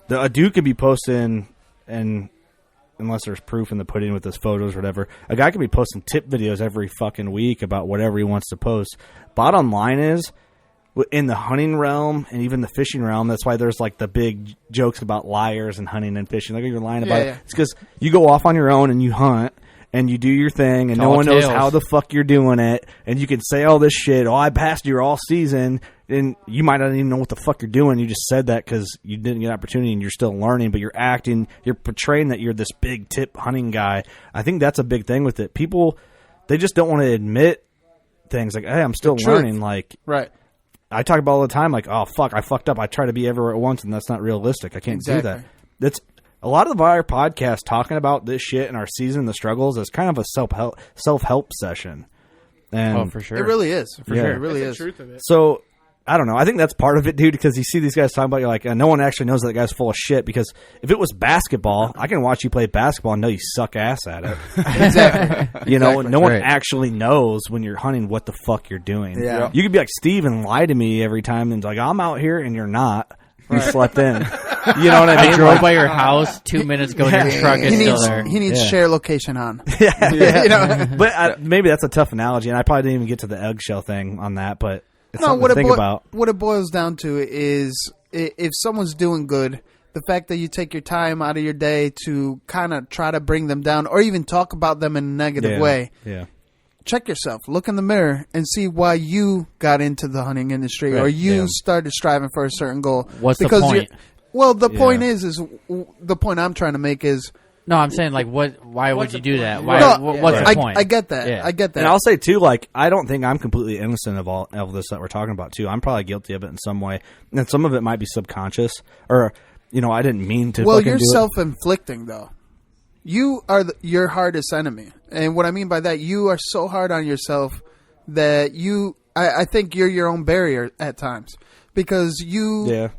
a dude could be posting, and unless there's proof in the pudding with his photos or whatever, a guy could be posting tip videos every fucking week about whatever he wants to post. Bottom line is, in the hunting realm and even the fishing realm, that's why there's like the big jokes about liars and hunting and fishing. Like, you're lying about it. It's because you go off on your own and you hunt, and you do your thing, and no Tall one knows tales. how the fuck you're doing it, and you can say all this shit. Oh, I passed you all season, and you might not even know what the fuck you're doing. You just said that because you didn't get an opportunity, and you're still learning. But you're acting, you're portraying that you're this big tip hunting guy. I think that's a big thing with it. People, they just don't want to admit things like, "Hey, I'm still learning." Like, right. I talk about all the time, like, "Oh fuck, I fucked up. I try to be everywhere at once, and that's not realistic. I can't do that." That's a lot of our podcasts talking about this shit in our season, the struggles, is kind of a self help session. And for sure, it really is. For Yeah. sure, it really That's is. the truth of it. So I don't know. I think that's part of it, dude, because you see these guys talking about, you're like, no one actually knows that guy's full of shit. Because if it was basketball, I can watch you play basketball and know you suck ass at it. Exactly. You know, Exactly. no one Right. actually knows when you're hunting what the fuck you're doing. Yeah. You could be like Steve and lie to me every time and like, I'm out here and you're not. You slept in. You know what I I mean? drove Like- by your house 2 minutes ago. Your truck is He still needs, there. he needs Yeah. share location on. Yeah. You know? But maybe that's a tough analogy, and I probably didn't even get to the eggshell thing on that, but it's something to think about. What it boils down to is if someone's doing good, the fact that you take your time out of your day to kind of try to bring them down or even talk about them in a negative way. Yeah. Check yourself, look in the mirror, and see why you got into the hunting industry or Right, you yeah. started striving for a certain goal. What's the Because point? Well, the Yeah. point is the point I'm trying to make is. No, I'm saying like, what? Why would you do that? Why? No, What's the I, point? I get that. Yeah. I get that. And I'll say too, like, I don't think I'm completely innocent of all of this that we're talking about too. I'm probably guilty of it in some way, and some of it might be subconscious, or I didn't mean to. Well, fucking you're do it. self-inflicting, though. You are your hardest enemy, and what I mean by that, you are so hard on yourself that I think you're your own barrier at times because you're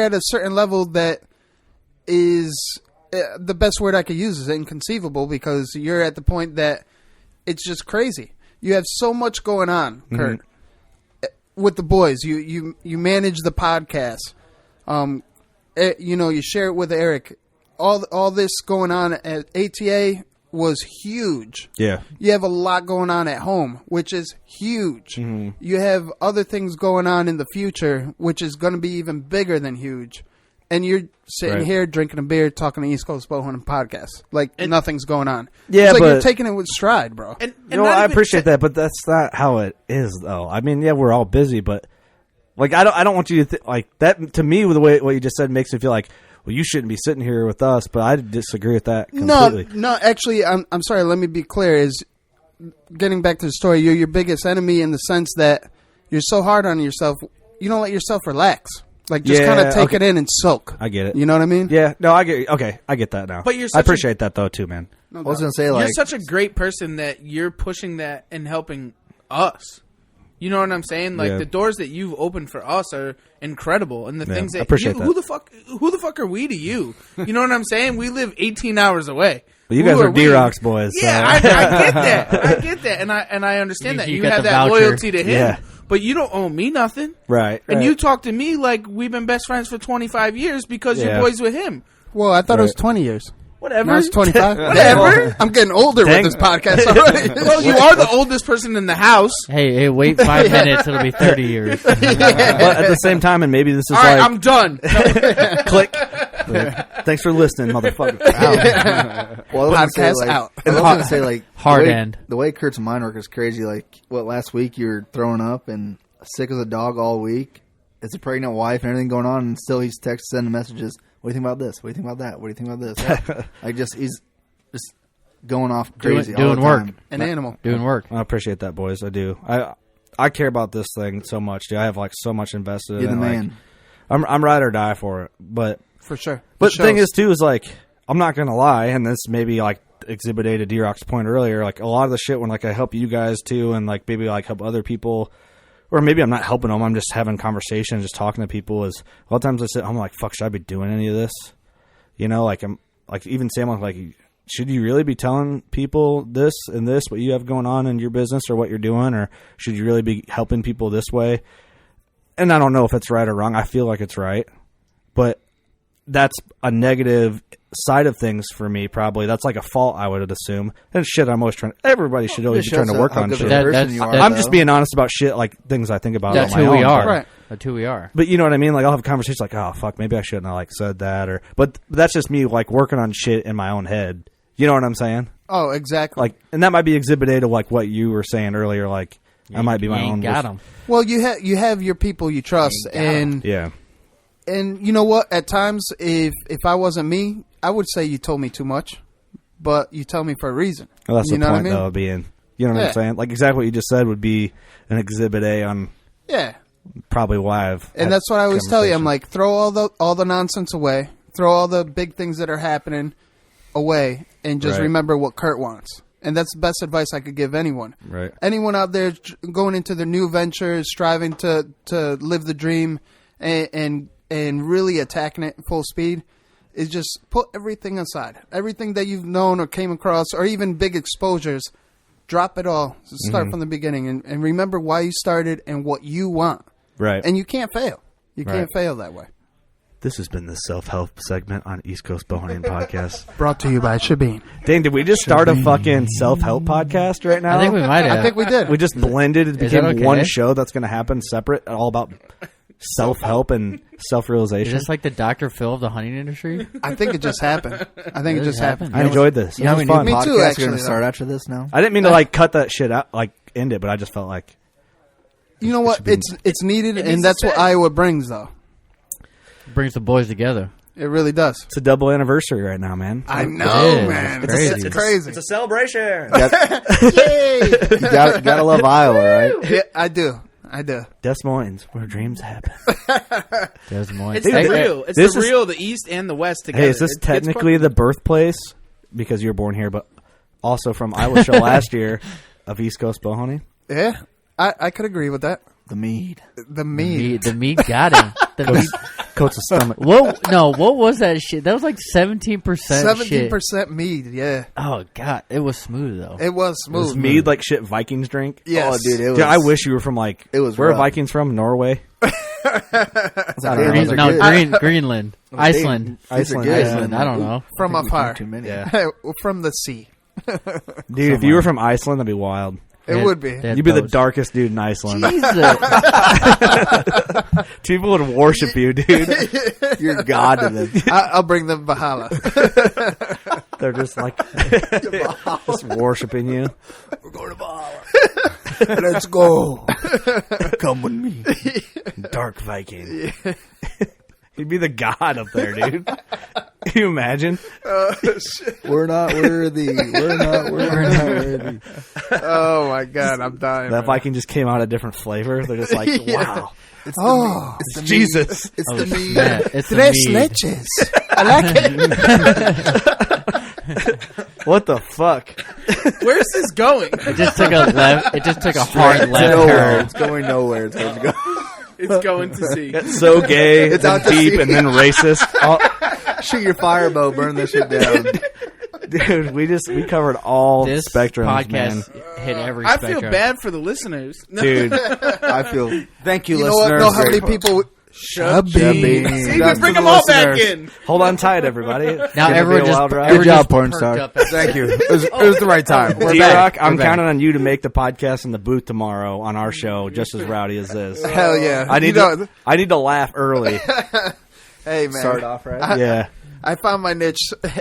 at a certain level that is the best word I could use is inconceivable because you're at the point that it's just crazy. You have so much going on, Kurt, with the boys. You manage the podcast. You share it with Eric. All this going on at ATA was huge. Yeah. You have a lot going on at home, which is huge. You have other things going on in the future, which is going to be even bigger than huge. And you're sitting Right. here drinking a beer, talking to East Coast Bowhunting podcast, like nothing's going on. Yeah, it's like you're but- taking it with stride, bro. I appreciate that, but that's not how it is, though. I mean, yeah, we're all busy, but like, I don't want you to like that. To me, with the way what you just said makes me feel like, well, you shouldn't be sitting here with us. But I disagree with that completely. No. Actually, I'm sorry. Let me be clear. Is getting back to the story. You're your biggest enemy in the sense that you're so hard on yourself. You don't let yourself relax. Like just kind of take it in and soak. I get it. You know what I mean? Yeah. No, I get. Okay, I get that now. But you're I such appreciate that though too, man. I was gonna say you're such a great person that you're pushing that and helping us. You know what I'm saying? Like Yeah. the doors that you've opened for us are incredible, and the Yeah, things I that, appreciate that. who the fuck are we to you? You know what I'm saying? We live 18 hours away. Well, you Who guys are we? D-Rocks boys. Yeah, so. I get that. I get that, and I understand that you got have the that voucher. loyalty to him. Yeah. But you don't owe me nothing. Right. And right. you talk to me like we've been best friends for 25 years because Yeah. you're boys with him. Well, I thought it was 20 years. Whatever. Now it's 25. Whatever. I'm getting older Dang. with this podcast already. Well, you are the oldest person in the house. Hey, wait 5 minutes. It'll be 30 years. But at the same time, and maybe this is All right, like I'm done. click. Thanks for listening, motherfucker. Well, I was gonna Podcast say, like, out. I was gonna say, like, Hard the way, end. The way Kurt's mind work is crazy. Like, last week you were throwing up and sick as a dog all week. It's a pregnant wife and everything going on, and still he's sending messages. What do you think about this? What do you think about that? What do you think about this? Like, he's just going off crazy all doing the work. time. An animal. Doing work. I appreciate that, boys. I do. I care about this thing so much, dude. I have like so much invested You're in the it. man. Like, I'm ride or die for it. But For sure. But the thing is, too, is like, I'm not going to lie, and this maybe like Exhibit A to D-Rock's point earlier, like a lot of the shit when like I help you guys too, and like maybe like help other people, or maybe I'm not helping them, I'm just having conversations, just talking to people, is a lot of times I sit home like, fuck, should I be doing any of this? You know, like I'm like, even Sam was like, should you really be telling people this and this, what you have going on in your business or what you're doing, or should you really be helping people this way? And I don't know if it's right or wrong. I feel like it's right, but that's a negative side of things for me. Probably that's like a fault, I would assume. And shit, I'm always trying. Everybody should always be trying to work on shit. I'm just being honest about shit, like things I think about. That's on my who we own. are. Right. That's who we are. But you know what I mean? Like I'll have conversations like, oh fuck, maybe I shouldn't have like said that, or but that's just me like working on shit in my own head. You know what I'm saying? Oh, exactly. Like, and that might be Exhibit A to like what you were saying earlier. Like, I might be my own. Got him. Well, you have your people you trust, and yeah. And you know what? At times, if I wasn't me, I would say you told me too much, but you tell me for a reason. Well, that's you the know point, what I mean? though, being, you know what I'm saying? Like, exactly what you just said would be an Exhibit A on probably why I've And that's what I always tell you. I'm like, throw all the nonsense away, throw all the big things that are happening away, and just remember what Kurt wants. And that's the best advice I could give anyone. Right. Anyone out there going into their new ventures, striving to live the dream, and really attacking it full speed, is just put everything aside. Everything that you've known or came across, or even big exposures, drop it all. Start from the beginning, and remember why you started and what you want. Right. And you can't fail. You can't fail that way. This has been the self-help segment on East Coast Bowhunting Podcast. Brought to you by Shebeen. Dang, did we just start a fucking self-help podcast right now? I think we might have. I think we did. We just blended. It became one show that's going to happen separate, all about self-help and self-realization. Is this like the Dr. Phil of the hunting industry? I think it just happened. I think it just happened. I enjoyed this. You know It was how fun. many Me too, podcasts actually, are going to start though. after this now? I didn't mean to like cut that shit out, like end it, but I just felt like You know what? It's needed, It and needs that's to what stay. Iowa brings, though. Brings the boys together. It really does. it's a double anniversary right now, man. I know, is. man. It's It's crazy. crazy. It's a celebration. Yay! You gotta love Iowa, right? Yeah, I do. Des Moines, where dreams happen. Des Moines. It's the real. It's this the is- real. The East and the West together. Hey, is this It's technically the birthplace, because you were born here, but also from Iowa show last year of East Coast Bowhunting? Yeah, I could agree with that. The mead. The mead. The meat got him. The meat. Coats of stomach. What was that shit? That was like 17%. 17% mead. Yeah, Oh god, it was smooth though. it was smooth. Was mead like shit Vikings drink? Yes. Oh, dude, it was. Dude, I wish you were from like. It was Where are rough. Vikings from? Norway? These are good. Greenland, Iceland, These are Iceland. good. Iceland. I don't know. From I think we afar. drank too many. Yeah. From the sea. Dude, if you were from Iceland, that'd be wild. It would be. They had You'd be the boats. darkest dude in Iceland. Jesus. People would worship you, dude. You're God to them. I'll bring them Valhalla. They're just like just worshiping you. We're going to Valhalla. Let's go. Come with me. Dark Viking. He'd be the god up there, dude. Can you imagine? We're not worthy. We're not worthy. Oh my god, I'm dying. That man. Viking just came out a different flavor. They're just like, wow. It's Oh, it's the Jesus. mead. It's Oh, the mead. snap. It's the Tres mead. leches. I like it. What the fuck? Where's this going? It just took a left. It just took a hard It's left nowhere. turn. It's going nowhere. It's going to go. It's going to sea. That's so gay, It's then out to deep, sea. and then racist. Oh, Shoot your firebow. Burn this shit down. dude, we covered all This spectrums, podcast man. hit every I spectrum. feel bad for the listeners. No. Dude, I feel. thank you, You know what? listeners. Know how many people? Shebeen. See, That's we bring for them the all back listeners. in. Hold on tight, everybody. It's Now gonna everyone be a just, wild ride. everyone Good job, just porn perked star. up. Thank you. It was the right time. We're D-Rock, back. I'm We're back. counting on you to make the podcast in the booth tomorrow on our show just as rowdy as this. Hell yeah. I need You know- I need to laugh early. Hey man. Start off right. Yeah. I found my niche,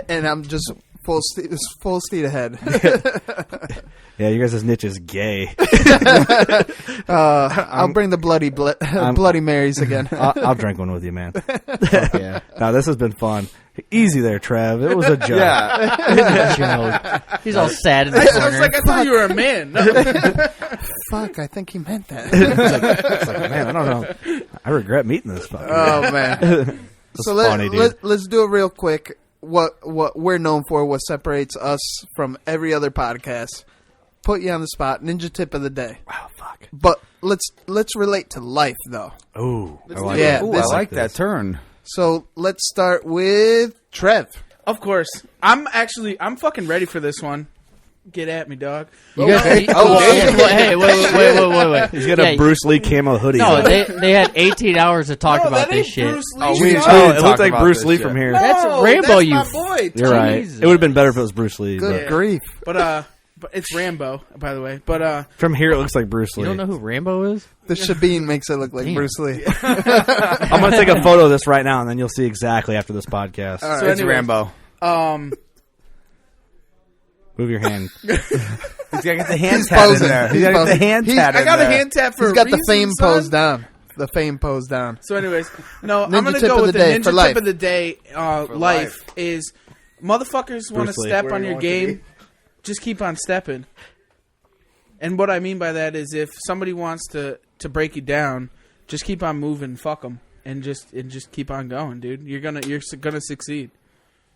and I'm just full steed ahead. Yeah, you guys' niche is gay. I'll bring the Bloody Marys again. I'll drink one with you, man. Yeah. Now, this has been fun. Easy there, Trev. It was a joke. Yeah. Joe. He's all sad in the I was corner. like, I thought you were a man. No. Fuck, I think he meant that. It's like, man, I don't know. I regret meeting this fucker. Oh man. It's So funny, dude. let's do it real quick. What we're known for, what separates us from every other podcast. Put you on the spot. Ninja tip of the day. Oh, fuck. But let's relate to life though. Ooh, I Let's like do it. that. Ooh, I this- like that turn. So let's start with Trev. Of course. I'm fucking ready for this one. Get at me, dog. You guys, hey, hey, wait. He's got Yeah, a Bruce Lee camo hoodie. No, on. they had 18 hours to talk No, about that this ain't shit. Bruce Lee. Oh, You we know- should Oh, it talk looked like about Bruce this Lee shit. from here. That's No, Rambo, that's you my boy. You're right. Jesus. It would have been better if it was Bruce Lee. Good But grief. But it's Rambo, by the way. But from here, it looks like Bruce Lee. You don't know who Rambo is? The Shebeen makes it look like Damn. Bruce Lee. I'm going to take a photo of this right now, and then you'll see exactly after this podcast. All right. So It's anyway, Rambo. Move your hand. He's got to get the hand tat in there. He's got to get the hand tat in I got there. a hand tap for He's a got reason, the fame son. pose down. The fame pose down. So, anyways, no, Ninja I'm gonna tip go of with the the day ninja for tip life. of the day. Life is motherfuckers want to Bruce Lee. step Where on you your want to game. be. Just keep on stepping. And what I mean by that is, if somebody wants to break you down, just keep on moving. Fuck them, and just keep on going, dude. You're gonna succeed.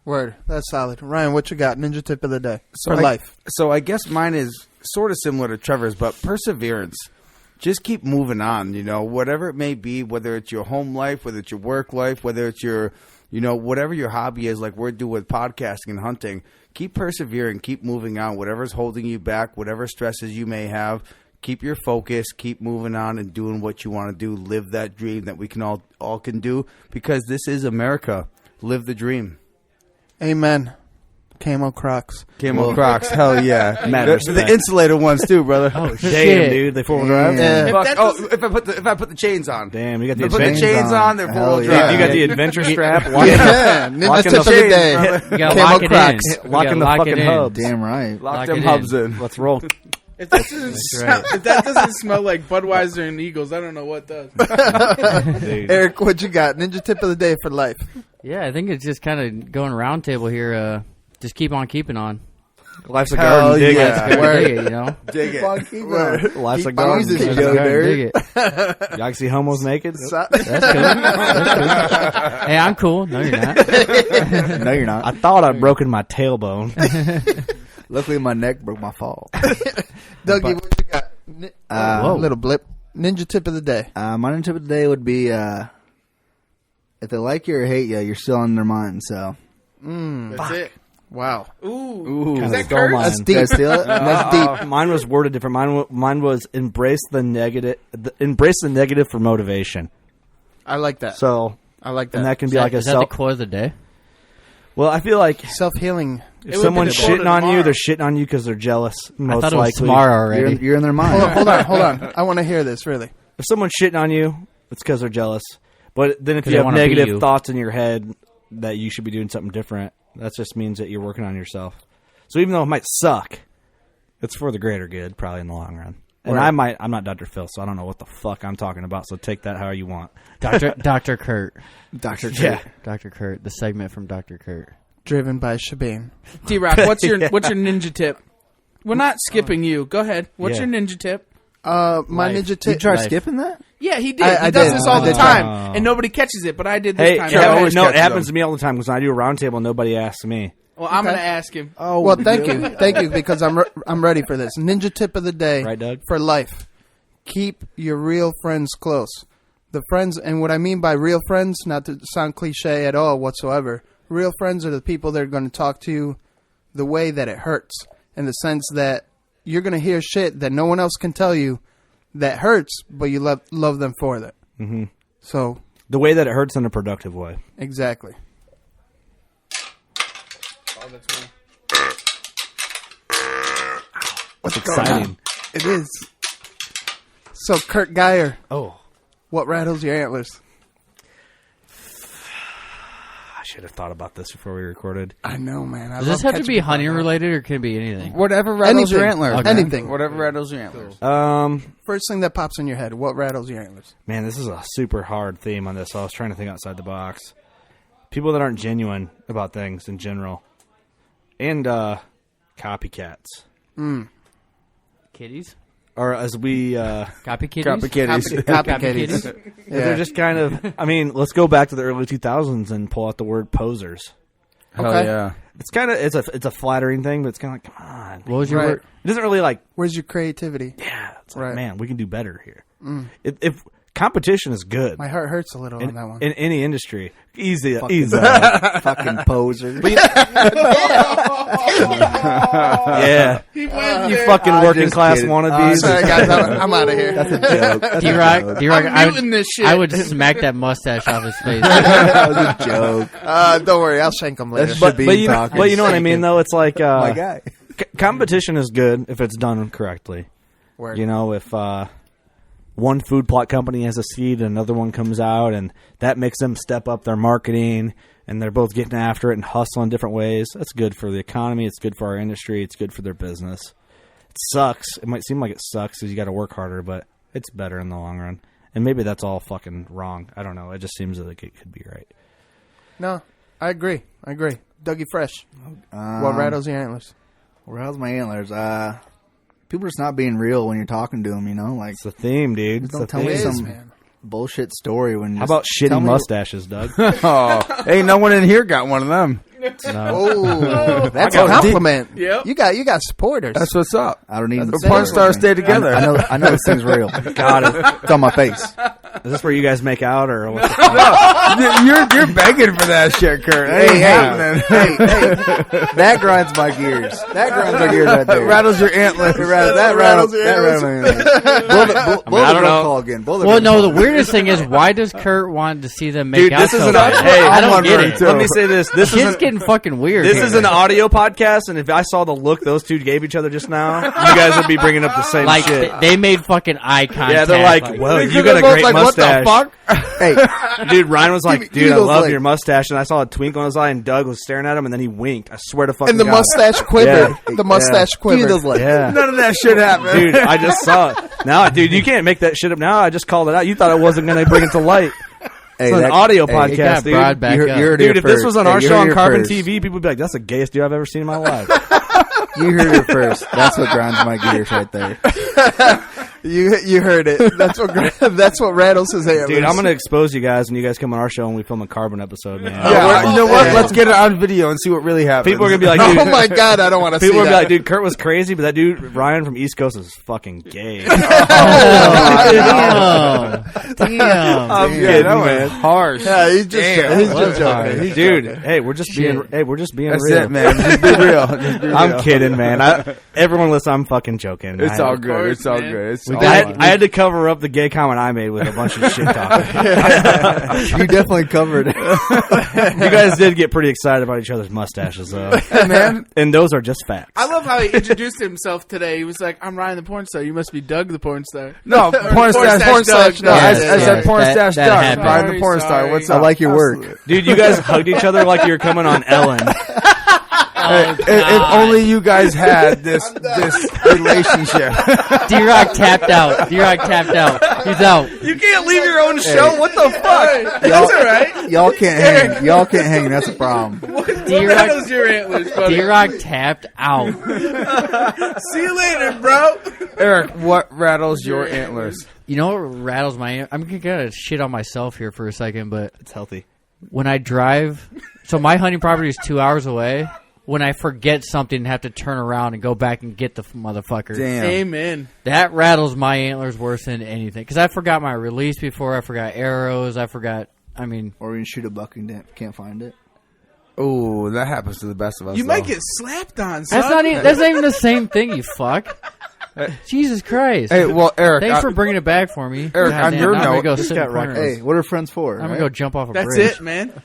Word. That's solid. Ryan, what you got? Ninja tip of the day So for life. So I guess mine is sort of similar to Trevor's, but perseverance. Just keep moving on, whatever it may be, whether it's your home life, whether it's your work life, whether it's your, whatever your hobby is, like we're doing with podcasting and hunting. Keep persevering, keep moving on, whatever's holding you back, whatever stresses you may have. Keep your focus, keep moving on and doing what you want to do. Live that dream that we can all can do, because this is America. Live the dream. Amen. Camo Crocs. Camo Crocs, hell yeah. Mad the respect. insulated ones too, brother. Oh, damn, dude. They four-wheel drive? Yeah. If I put the chains on. Damn, you got the If I put the adventure. chains on, they're Hell four-wheel yeah. drive. You got the adventure strap. Yeah. Ninja tip of the day. You gotta Camo lock it Crocs. in. Locking the fucking hubs. Damn right. Lock it them in. hubs in. Let's roll. If that doesn't, if that doesn't smell like Budweiser and Eagles, I don't know what does. Dude. Eric, what you got? Ninja tip of the day for life. Yeah, I think it's just kind of going round table here. Just keep on keeping on. Life's a Hell garden. Dig yeah. it. Dig it, you know. Dig it. Life's a Keep garden. on this Dig show, it. Derek. Dig it. Y'all can see homos naked? That's cool. That's cool. Hey, I'm cool. No, you're not. No, you're not. I thought I'd broken my tailbone. Luckily, my neck broke my fall. Dougie, what you got? Little blip. Ninja tip of the day. My ninja tip of the day would be if they like you or hate you, you're still on their mind. So That's it. Wow. Ooh. Kinda Is that stole curse? mine. That's deep. did I steal it? That's deep. Mine was worded different. Mine was embrace the negative. Embrace the negative for motivation. I like that. So, I like that. and that can be like a Is that self. the quote of the day? Well, I feel like Self-healing. if someone's shitting on you, they're shitting on you because they're jealous. Most I thought it was likely. tomorrow already. You're in their mind. Hold on. I want to hear this, really. If someone's shitting on you, it's because they're jealous. But then if 'Cause you they have wanna beat negative you. thoughts in your head that you should be doing something different, that just means that you're working on yourself. So even though it might suck, it's for the greater good, probably in the long run. And Right. I'm not Dr. Phil, so I don't know what the fuck I'm talking about. So take that how you want. Dr. Kurt. Dr. Yeah. Dr. Kurt. The segment from Dr. Kurt. Driven by Shebeen. T-Rock, what's your ninja tip? We're not skipping you. Go ahead. What's Yeah. your ninja tip? My Life. ninja You tip. try Life. skipping that? Yeah, he did. I He does did. this all I the did. time, and nobody catches it. But I did this Hey, time. yeah, always no, it catches happens them. to me all the time because when I do a round table, nobody asks me. Well, I'm Okay. going to ask him. Oh, well, thank you, because I'm ready for this. Ninja tip of the day, Right, Doug? for life: keep your real friends close. The friends, and what I mean by real friends, not to sound cliche at all whatsoever. Real friends are the people that are going to talk to you the way that it hurts, in the sense that you're going to hear shit that no one else can tell you that hurts, but you love them for that. Mm-hmm. So The way that it hurts in a productive way. exactly. Oh, that's me. What's exciting. going on? It is. So, Kurt Geyer, Oh. what rattles your antlers? I should have thought about this before we recorded. I know, man. I Does love this have to catching be people hunting like that. related or can it be anything? Whatever rattles your Anything. antlers. Okay. Anything. Whatever rattles your antlers. First thing that pops in your head, what rattles your antlers? Man, this is a super hard theme on this. So I was trying to think outside the box. People that aren't genuine about things in general. And copycats. Kitties? Or as we... Copy kitties? Copy kitties. Copy kitties. They're just kind of... I mean, let's go back to the early 2000s and pull out the word posers. Hell Okay. yeah. It's kind of... It's a flattering thing, but it's kind of like, come on. What was your Right. word? It doesn't really like... Where's your creativity? Yeah. It's like, Right. man, we can do better here. If competition is good My heart hurts a little on that one. in any industry. Easy. Fucking poser. Yeah. He went You there. fucking I'm working just class kidding. wannabes. Sorry, guys, I'm out of here. That's a joke. That's a D-Rock, joke. D-Rock, I'm muting this shit. I would smack that mustache off his face. That was a joke. Don't worry, I'll shank him later. That's but Shebeen you, talking. but you know what I mean, though? It's like My guy. competition is good if it's done correctly. Word. You know, if one food plot company has a seed, another one comes out, and that makes them step up their marketing, and they're both getting after it and hustling different ways. That's good for the economy. It's good for our industry. It's good for their business. It sucks. It might seem like it sucks because you got to work harder, but it's better in the long run. And maybe that's all fucking wrong. I don't know. It just seems like it could be right. No, I agree. Dougie Fresh. What rattles your antlers? What rattles my antlers? People are just not being real when you're talking to them, you know? Like, it's the theme, dude. Just don't tell me some bullshit story. When How about shitty mustaches, Doug? Oh, hey, no one in here got one of them. No. Oh, that's a compliment. Yep. You got supporters. That's what's up. I don't need the porn stars stay together. I know this thing's real. Got it. It's on my face. Is this where you guys make out, or what? You're begging for that shit, Kurt. Hey, that grinds my gears. That grinds my gears right there. Rattles your antlers. That rattles my antlers. Blow the roll call again. Well, no, the weirdest thing is, why does Kurt want to see them make Dude, out this is so an bad? hey, I don't get it. Let me say this. This Shit's is getting fucking weird. This is an audio podcast, and if I saw the look those two gave each other just now, you guys would be bringing up the same like, shit. They made fucking eye contact. Yeah, they're like, well, you got a great mustache. What the fuck? Hey, dude, Ryan was like, dude, I Eagles love like- your mustache, and I saw a twinkle in his eye, and Doug was staring at him, and then he winked. I swear to fucking And the God. mustache quivered. Yeah. The mustache quivered. Yeah. None of that shit happened. Dude, I just saw it. Now, dude, you can't make that shit up now. I just called it out. You thought I wasn't going to bring it to light. Hey, it's an audio podcast, dude. Dude, if this was on our show on Carbon first. TV, people would be like, that's the gayest dude I've ever seen in my life. You heard it first. That's what grinds my gears right there. You heard it. That's what rattles his antlers. Dude, I'm gonna expose you guys when you guys come on our show and we film a Carbon episode, man. Yeah, you know what? Let's get it on video and see what really happens. People are gonna be like, dude, oh my God, I don't want to see that. People are gonna be like, dude, Kurt was crazy, but that dude Ryan from East Coast is fucking gay. Damn. I'm kidding, man. Harsh. Yeah, he's just joking. Dude, hey, we're just being That's real. it, man. Just be real. Just be real. I'm kidding, man. Everyone listen, I'm fucking joking. It's all good. It's all good. It's all I had to cover up the gay comment I made with a bunch of shit talking. You definitely covered it. You guys did get pretty excited about each other's mustaches, though. Hey, man. And those are just facts. I love how he introduced himself today. He was like, I'm Ryan the porn star. You must be Doug the porn star. No, porn stash Doug. No, I said porn stash Doug. happened. Ryan the porn star. What's up? I like your work. Dude, you guys hugged each other like you were coming on Ellen. If only you guys had this relationship. D-Rock tapped out. He's out. You can't leave your own show. What the fuck? That's all right. Y'all can't hang. Y'all can't hang. That's a problem. What rattles your antlers, buddy? D-Rock tapped out. See you later, bro. Eric, what rattles your antlers? You know what rattles my... I'm going to shit on myself here for a second, but... It's healthy. When I drive... So my hunting property is 2 hours away. When I forget something and have to turn around and go back and get the motherfucker. Damn. Amen. That rattles my antlers worse than anything. Because I forgot my release before. I forgot arrows. I forgot... I mean... Or when you shoot a buck and can't find it. Oh, that happens to the best of us. You though. might get slapped on, son. That's not even the same thing, you fuck. Jesus Christ. Hey, well, Eric. Thanks for bringing it back for me. Eric, God on damn, your now I'm gonna note, go this sit in got front of Hey, what are friends for? I'm going to go jump off a That's bridge. it, man.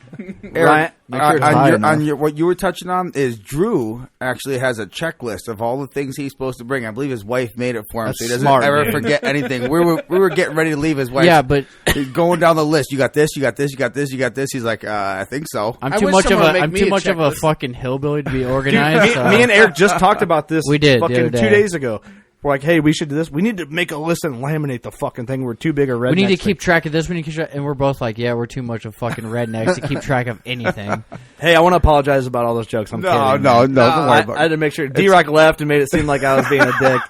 Eric, Eric, on your what you were touching on is Drew actually has a checklist of all the things he's supposed to bring. I believe his wife made it for him, so he doesn't smart, ever dude. forget anything. We were getting ready to leave his wife. Yeah, but... He's going down the list. You got this. You got this. You got this. You got this. He's like, I think so. I'm I too wish much of someone a would I'm make too me a much of a checklist. fucking hillbilly to be organized. Me and Eric just talked about this. We did, the fucking other 2 day. days ago. We're like, hey, we should do this. We need to make a list and laminate the fucking thing. We're too big a rednecks. We need to keep track of this. We need to keep track, and we're both like, yeah, we're too much of fucking rednecks to keep track of anything. Hey, I want to apologize about all those jokes. I'm kidding. No, don't worry about it. I had to make sure. D-Rock left and made it seem like I was being a dick.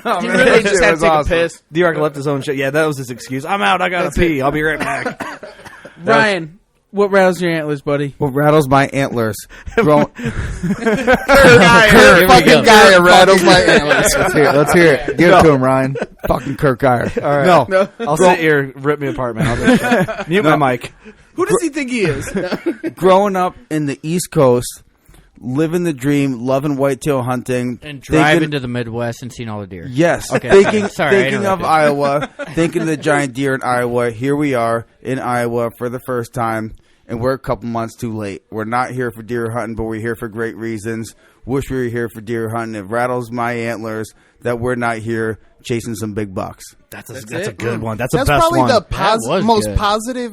No, He man, really that just shit had to was take awesome. a piss. D-Rock left his own shit. Yeah, that was his excuse. I'm out. I gotta pee. I'll be right back. Ryan, what rattles your antlers, buddy? What rattles my antlers? Kurt fucking Geyer rattles my antlers. Let's hear it. Give it to him, Ryan. Fucking Kurt Geyer. All right. No. I'll sit here, rip me apart, man. I'll just mute my mic. Who does he think he is? Growing up in the East Coast, living the dream, loving whitetail hunting, And driving to the Midwest and seeing all the deer. Yes, Okay. thinking Sorry, I of interrupted. Iowa, thinking of the giant deer in Iowa. Here we are in Iowa for the first time, and we're a couple months too late. We're not here for deer hunting, but we're here for great reasons. Wish we were here for deer hunting. It rattles my antlers that we're not here chasing some big bucks. That's a good one. That's the best probably one. the most good. positive,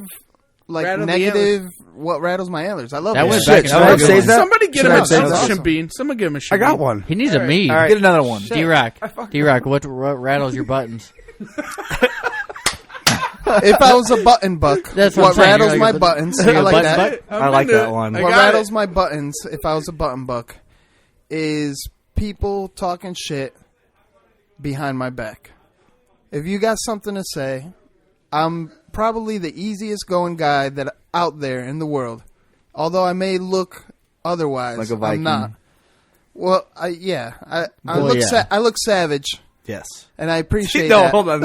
like Rattle the negative. What rattles my antlers? I love That that. was back in Should I save that? Somebody get him Should I a save that? Shebeen. Someone get him a Shebeen. I got one. He needs a me. All right. Get another one. D-Rock. D-Rock, what rattles your buttons? If I was a button buck, That's what what I'm saying. rattles You're my like a buttons? you're I a like button that. buck? I like that one. What rattles my buttons, if I was a button buck, is people talking shit behind my back. If you got something to say, I'm probably the easiest going guy that out there in the world. Although I may look otherwise, Like a Viking. I'm not. Well, I Well, look savage. Yes. And I appreciate No, that. hold on.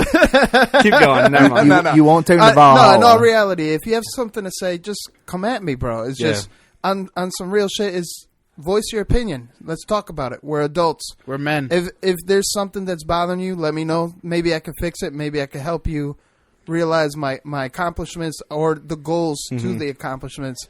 Keep going. Never mind. You won't take him to No, Valhalla. in all reality, if you have something to say, just come at me, bro. It's Yeah. just on some real shit. Is voice your opinion. Let's talk about it. We're adults. We're men. If there's something that's bothering you, let me know. Maybe I can fix it. Maybe I can help you realize my accomplishments or the goals to the accomplishments.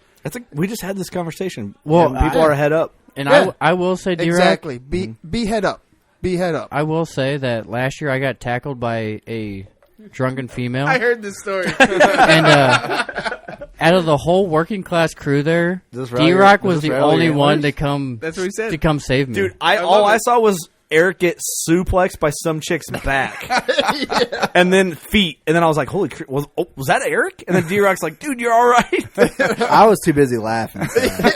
We just had this conversation. Well, and people are head up. And Yeah. I will say, D-Rock, Exactly. Be head up. Be head up. I will say that last year I got tackled by a drunken female. I heard this story. And out of the whole working class crew there, D-Rock was the only one to come. That's what he said. To come save me, Dude, all I saw was Eric get suplexed by some chick's back, and then feet, and then I was like, "Holy crap! Was that Eric?" And then D-Rock's like, "Dude, you're all right." I was too busy laughing. So.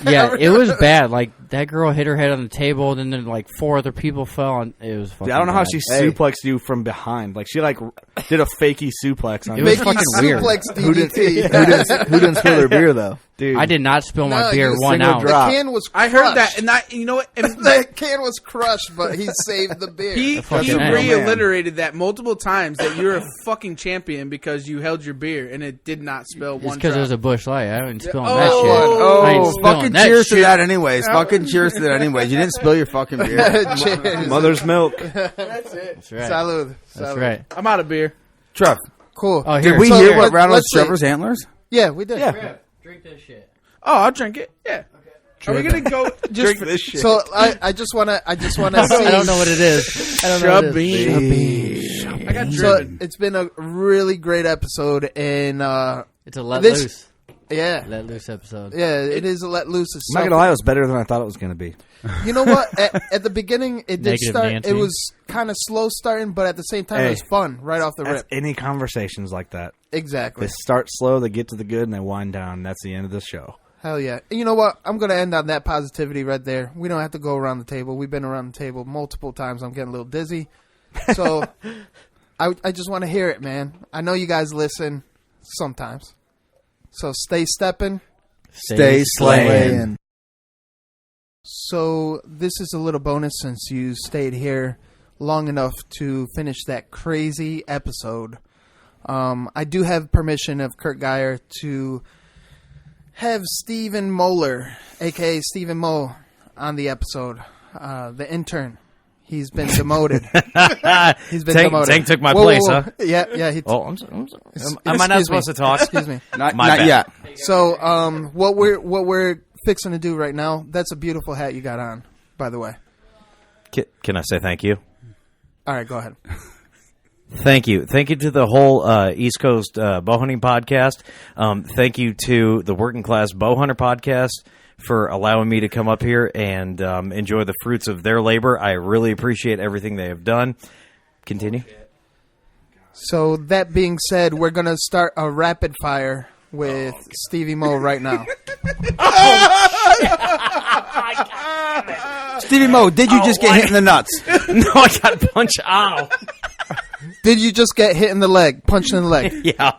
Yeah, it was bad. Like that girl hit her head on the table, and then like 4 other people fell, and it was fucking. Dude, I don't know how bad. she suplexed you from behind. Like she did a fakey suplex on It you. was fucking weird. Suplex Who DDT. didn't spill their beer though? Dude, I did not spill my No, beer you one single ounce. drop. The can was crushed. I heard that, and you know what? And That can was crushed, but he saved the beer. He fucking hell, reiterated that multiple times that you're a fucking champion because you held your beer and it did not spill It's one because drop. it was a Bush Light. I ain't spilling Oh, that shit. I ain't Oh, spilling fucking that cheers shit. to that anyways. Fucking cheers to that anyways. You didn't spill your fucking beer. Cheers. Mother's milk. That's it. That's right. Salud. That's Salud. right. I'm out of beer. Trev, Cool. Oh, did here. we So, hear what let- rattles let's see. Trevor's antlers? Yeah, we did. Yeah. Drink this shit. Oh, I'll drink it. Yeah. Are we gonna go just Drink this shit. So I just wanna see. I don't know what it is. I don't know what it is. Shebeen. I got So driven. it's been a really great episode, and It's a let This- loose. yeah, Let loose episode. yeah, it is a let loose. I'm not gonna lie, it was better than I thought it was gonna be. You know what? At the beginning, it did Negative start. Nancy. It was kind of slow starting, but at the same time, Hey, it was fun right off the That's rip. any conversations like that. Exactly. They start slow, they get to the good, and they wind down. And that's the end of the show. Hell yeah. And you know what? I'm going to end on that positivity right there. We don't have to go around the table. We've been around the table multiple times. I'm getting a little dizzy. So I just want to hear it, man. I know you guys listen sometimes. So stay stepping. Stay slaying. So this is a little bonus since you stayed here long enough to finish that crazy episode. I do have permission of Kurt Geyer to have Stephen Moeller, a.k.a. Stephen Mo, on the episode. The intern. He's been demoted. He's been demoted. Tank took my place, huh? Yeah. He Oh, am I not supposed to talk? Excuse me. Not bad. yet. So, what we're fixing to do right now? That's a beautiful hat you got on, by the way. Can I say thank you? All right, go ahead. Thank you. Thank you to the whole East Coast Bowhunting podcast. Thank you to the Working Class Bowhunter podcast for allowing me to come up here and enjoy the fruits of their labor. I really appreciate everything they have done. Continue. So, that being said, we're going to start a rapid fire with Stevie Mo right now. Stevie Mo, did you just get hit in the nuts? No, I got punched. Ow. Did you just get hit in the leg, punched in the leg? Yeah.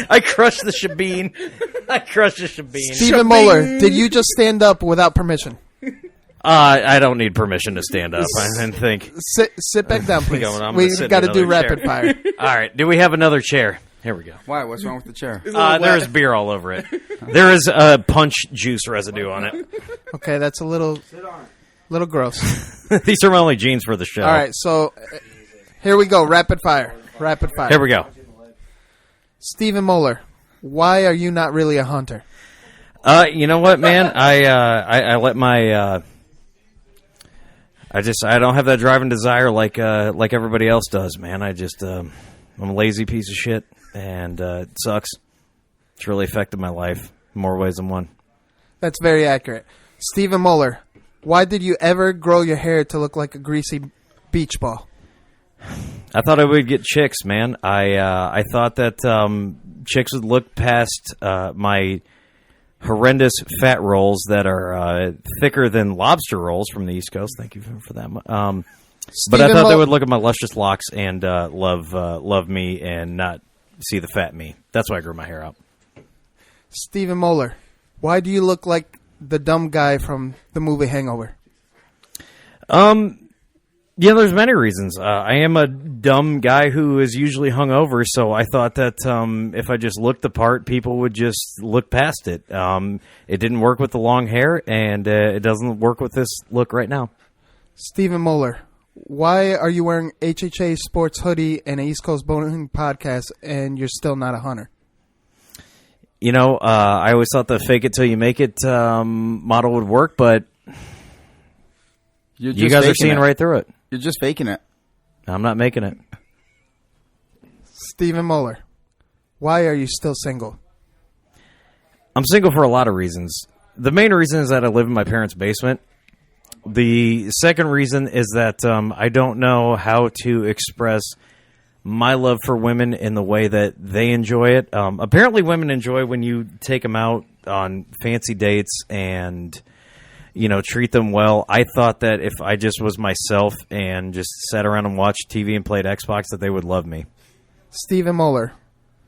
I crushed the Shebeen. Stephen Moeller, did you just stand up without permission? I don't need permission to stand up. I didn't think. Sit back down, please. I'm We gonna sit in got to do another rapid chair. fire. All right. Do we have another chair? Here we go. Why? What's wrong with the chair? There is beer all over it. There is punch juice residue on it. Okay, that's a little gross. These are my only jeans for the show. All right, so here we go. Rapid fire. Here we go. Stephen Moeller, Why are you not really a hunter? You know what, man? I let my I don't have that driving desire like everybody else does, man. I'm a lazy piece of shit, and it sucks. It's really affected my life in more ways than one. That's very accurate. Stephen Muller, why did you ever grow your hair to look like a greasy beach ball? I thought I would get chicks, man. I thought that chicks would look past my horrendous fat rolls that are thicker than lobster rolls from the East Coast. Thank you for that. But I thought they would look at my luscious locks and love me and not see the fat me. That's why I grew my hair out. Stephen Muller, why do you look like the dumb guy from the movie Hangover? Yeah, there's many reasons. I am a dumb guy who is usually hungover, so I thought that if I just looked the part, people would just look past it. It didn't work with the long hair, and it doesn't work with this look right now. Stephen Muller, why are you wearing HHA sports hoodie and an East Coast Bowhunting podcast, and you're still not a hunter? You know, I always thought the fake it till you make it model would work, but you guys are seeing right through it. You're just faking it. I'm not making it. Stephen Muller, why are you still single? I'm single for a lot of reasons. The main reason is that I live in my parents' basement. The second reason is that I don't know how to express my love for women in the way that they enjoy it. Apparently women enjoy when you take them out on fancy dates and, you know, treat them well. I thought that if I just was myself and just sat around and watched TV and played Xbox, that they would love me. Stephen Muller,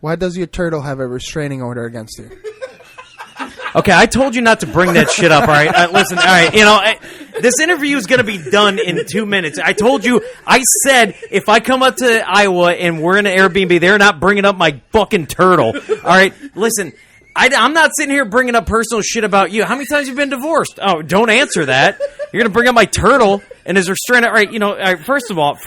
why does your turtle have a restraining order against you? Okay, I told you not to bring that shit up, all right? Listen, all right, you know, this interview is going to be done in 2 minutes. I told you, I said, if I come up to Iowa and we're in an Airbnb, they're not bringing up my fucking turtle. All right, listen, I'm not sitting here bringing up personal shit about you. How many times have you been divorced? Oh, don't answer that. You're going to bring up my turtle and is restrained. All right, you know, first of all,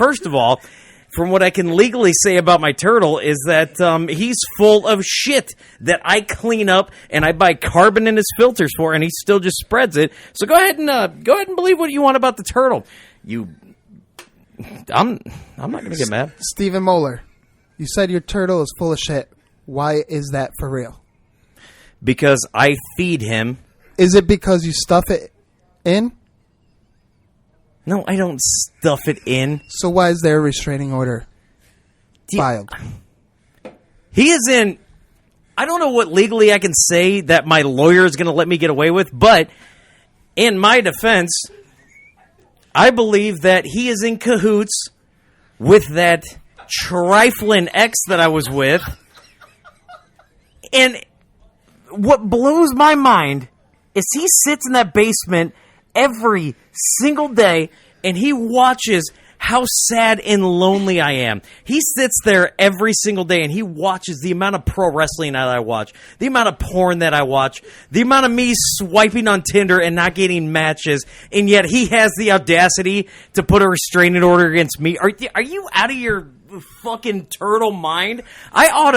from what I can legally say about my turtle is that he's full of shit that I clean up and I buy carbon in his filters for, and he still just spreads it. So go ahead and believe what you want about the turtle. I'm not going to get mad. Stephen Muller, you said your turtle is full of shit. Why is that for real? Because I feed him. Is it because you stuff it in? No, I don't stuff it in. So why is there a restraining order filed? He is in... I don't know what legally I can say that my lawyer is going to let me get away with, but in my defense, I believe that he is in cahoots with that trifling ex that I was with. And what blows my mind is he sits in that basement every single day and he watches how sad and lonely I am. He sits there every single day and he watches the amount of pro wrestling that I watch, the amount of porn that I watch, the amount of me swiping on Tinder and not getting matches, and yet he has the audacity to put a restraining order against me. Are you out of your fucking turtle mind? I ought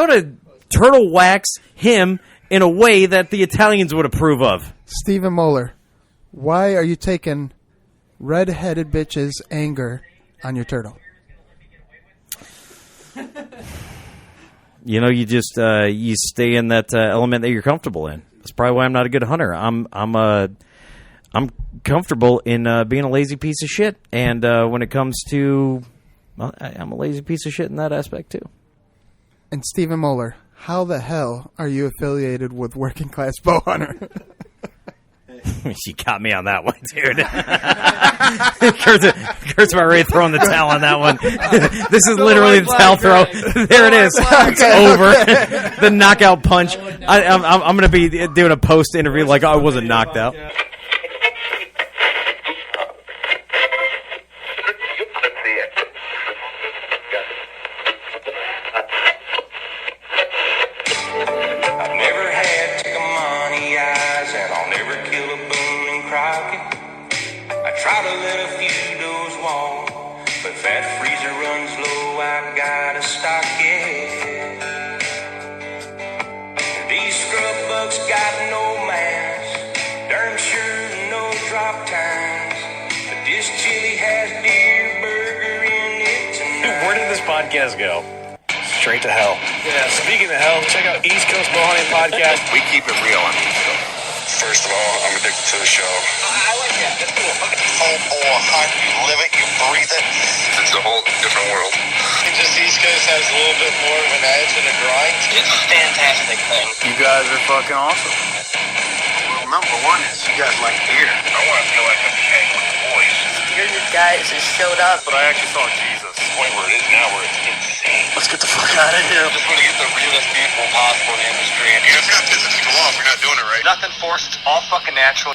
to turtle wax him in a way that the Italians would approve of. Stephen Muller, why are you taking red-headed bitches' anger on your turtle? You know, you just you stay in that element that you're comfortable in. That's probably why I'm not a good hunter. I'm comfortable in being a lazy piece of shit, and when it comes to, well, I'm a lazy piece of shit in that aspect too. And Stephen Muller, how the hell are you affiliated with Working Class Bowhunter? She got me on that one, dude. Kurt's about ready to throw in the towel on that one. This is literally the towel throw. There it is. It's over. The knockout punch. I'm going to be doing a post interview like I wasn't knocked out. rough times, but this chili has deer burger in it tonight. Where did this podcast go? Straight to hell. Yeah, speaking of hell, check out East Coast Bowhunting Podcast. We keep it real on the East Coast. First of all, I'm addicted to the show. I like that. That's cool. Full heart, you live it, you breathe it. It's a whole different world. Just East Coast has a little bit more of an edge and a grind. It's a fantastic thing. You guys are fucking awesome. Well, number one is you guys like deer. I want to feel like I'm hanging with the boys. Deer guys just showed up. But I actually saw Jesus. The point where it is now where it's insane. Let's get the fuck out of here. I just want to get the realest people possible in the industry. And you just got to piss people off. You're not doing it right. Nothing forced. All fucking natural.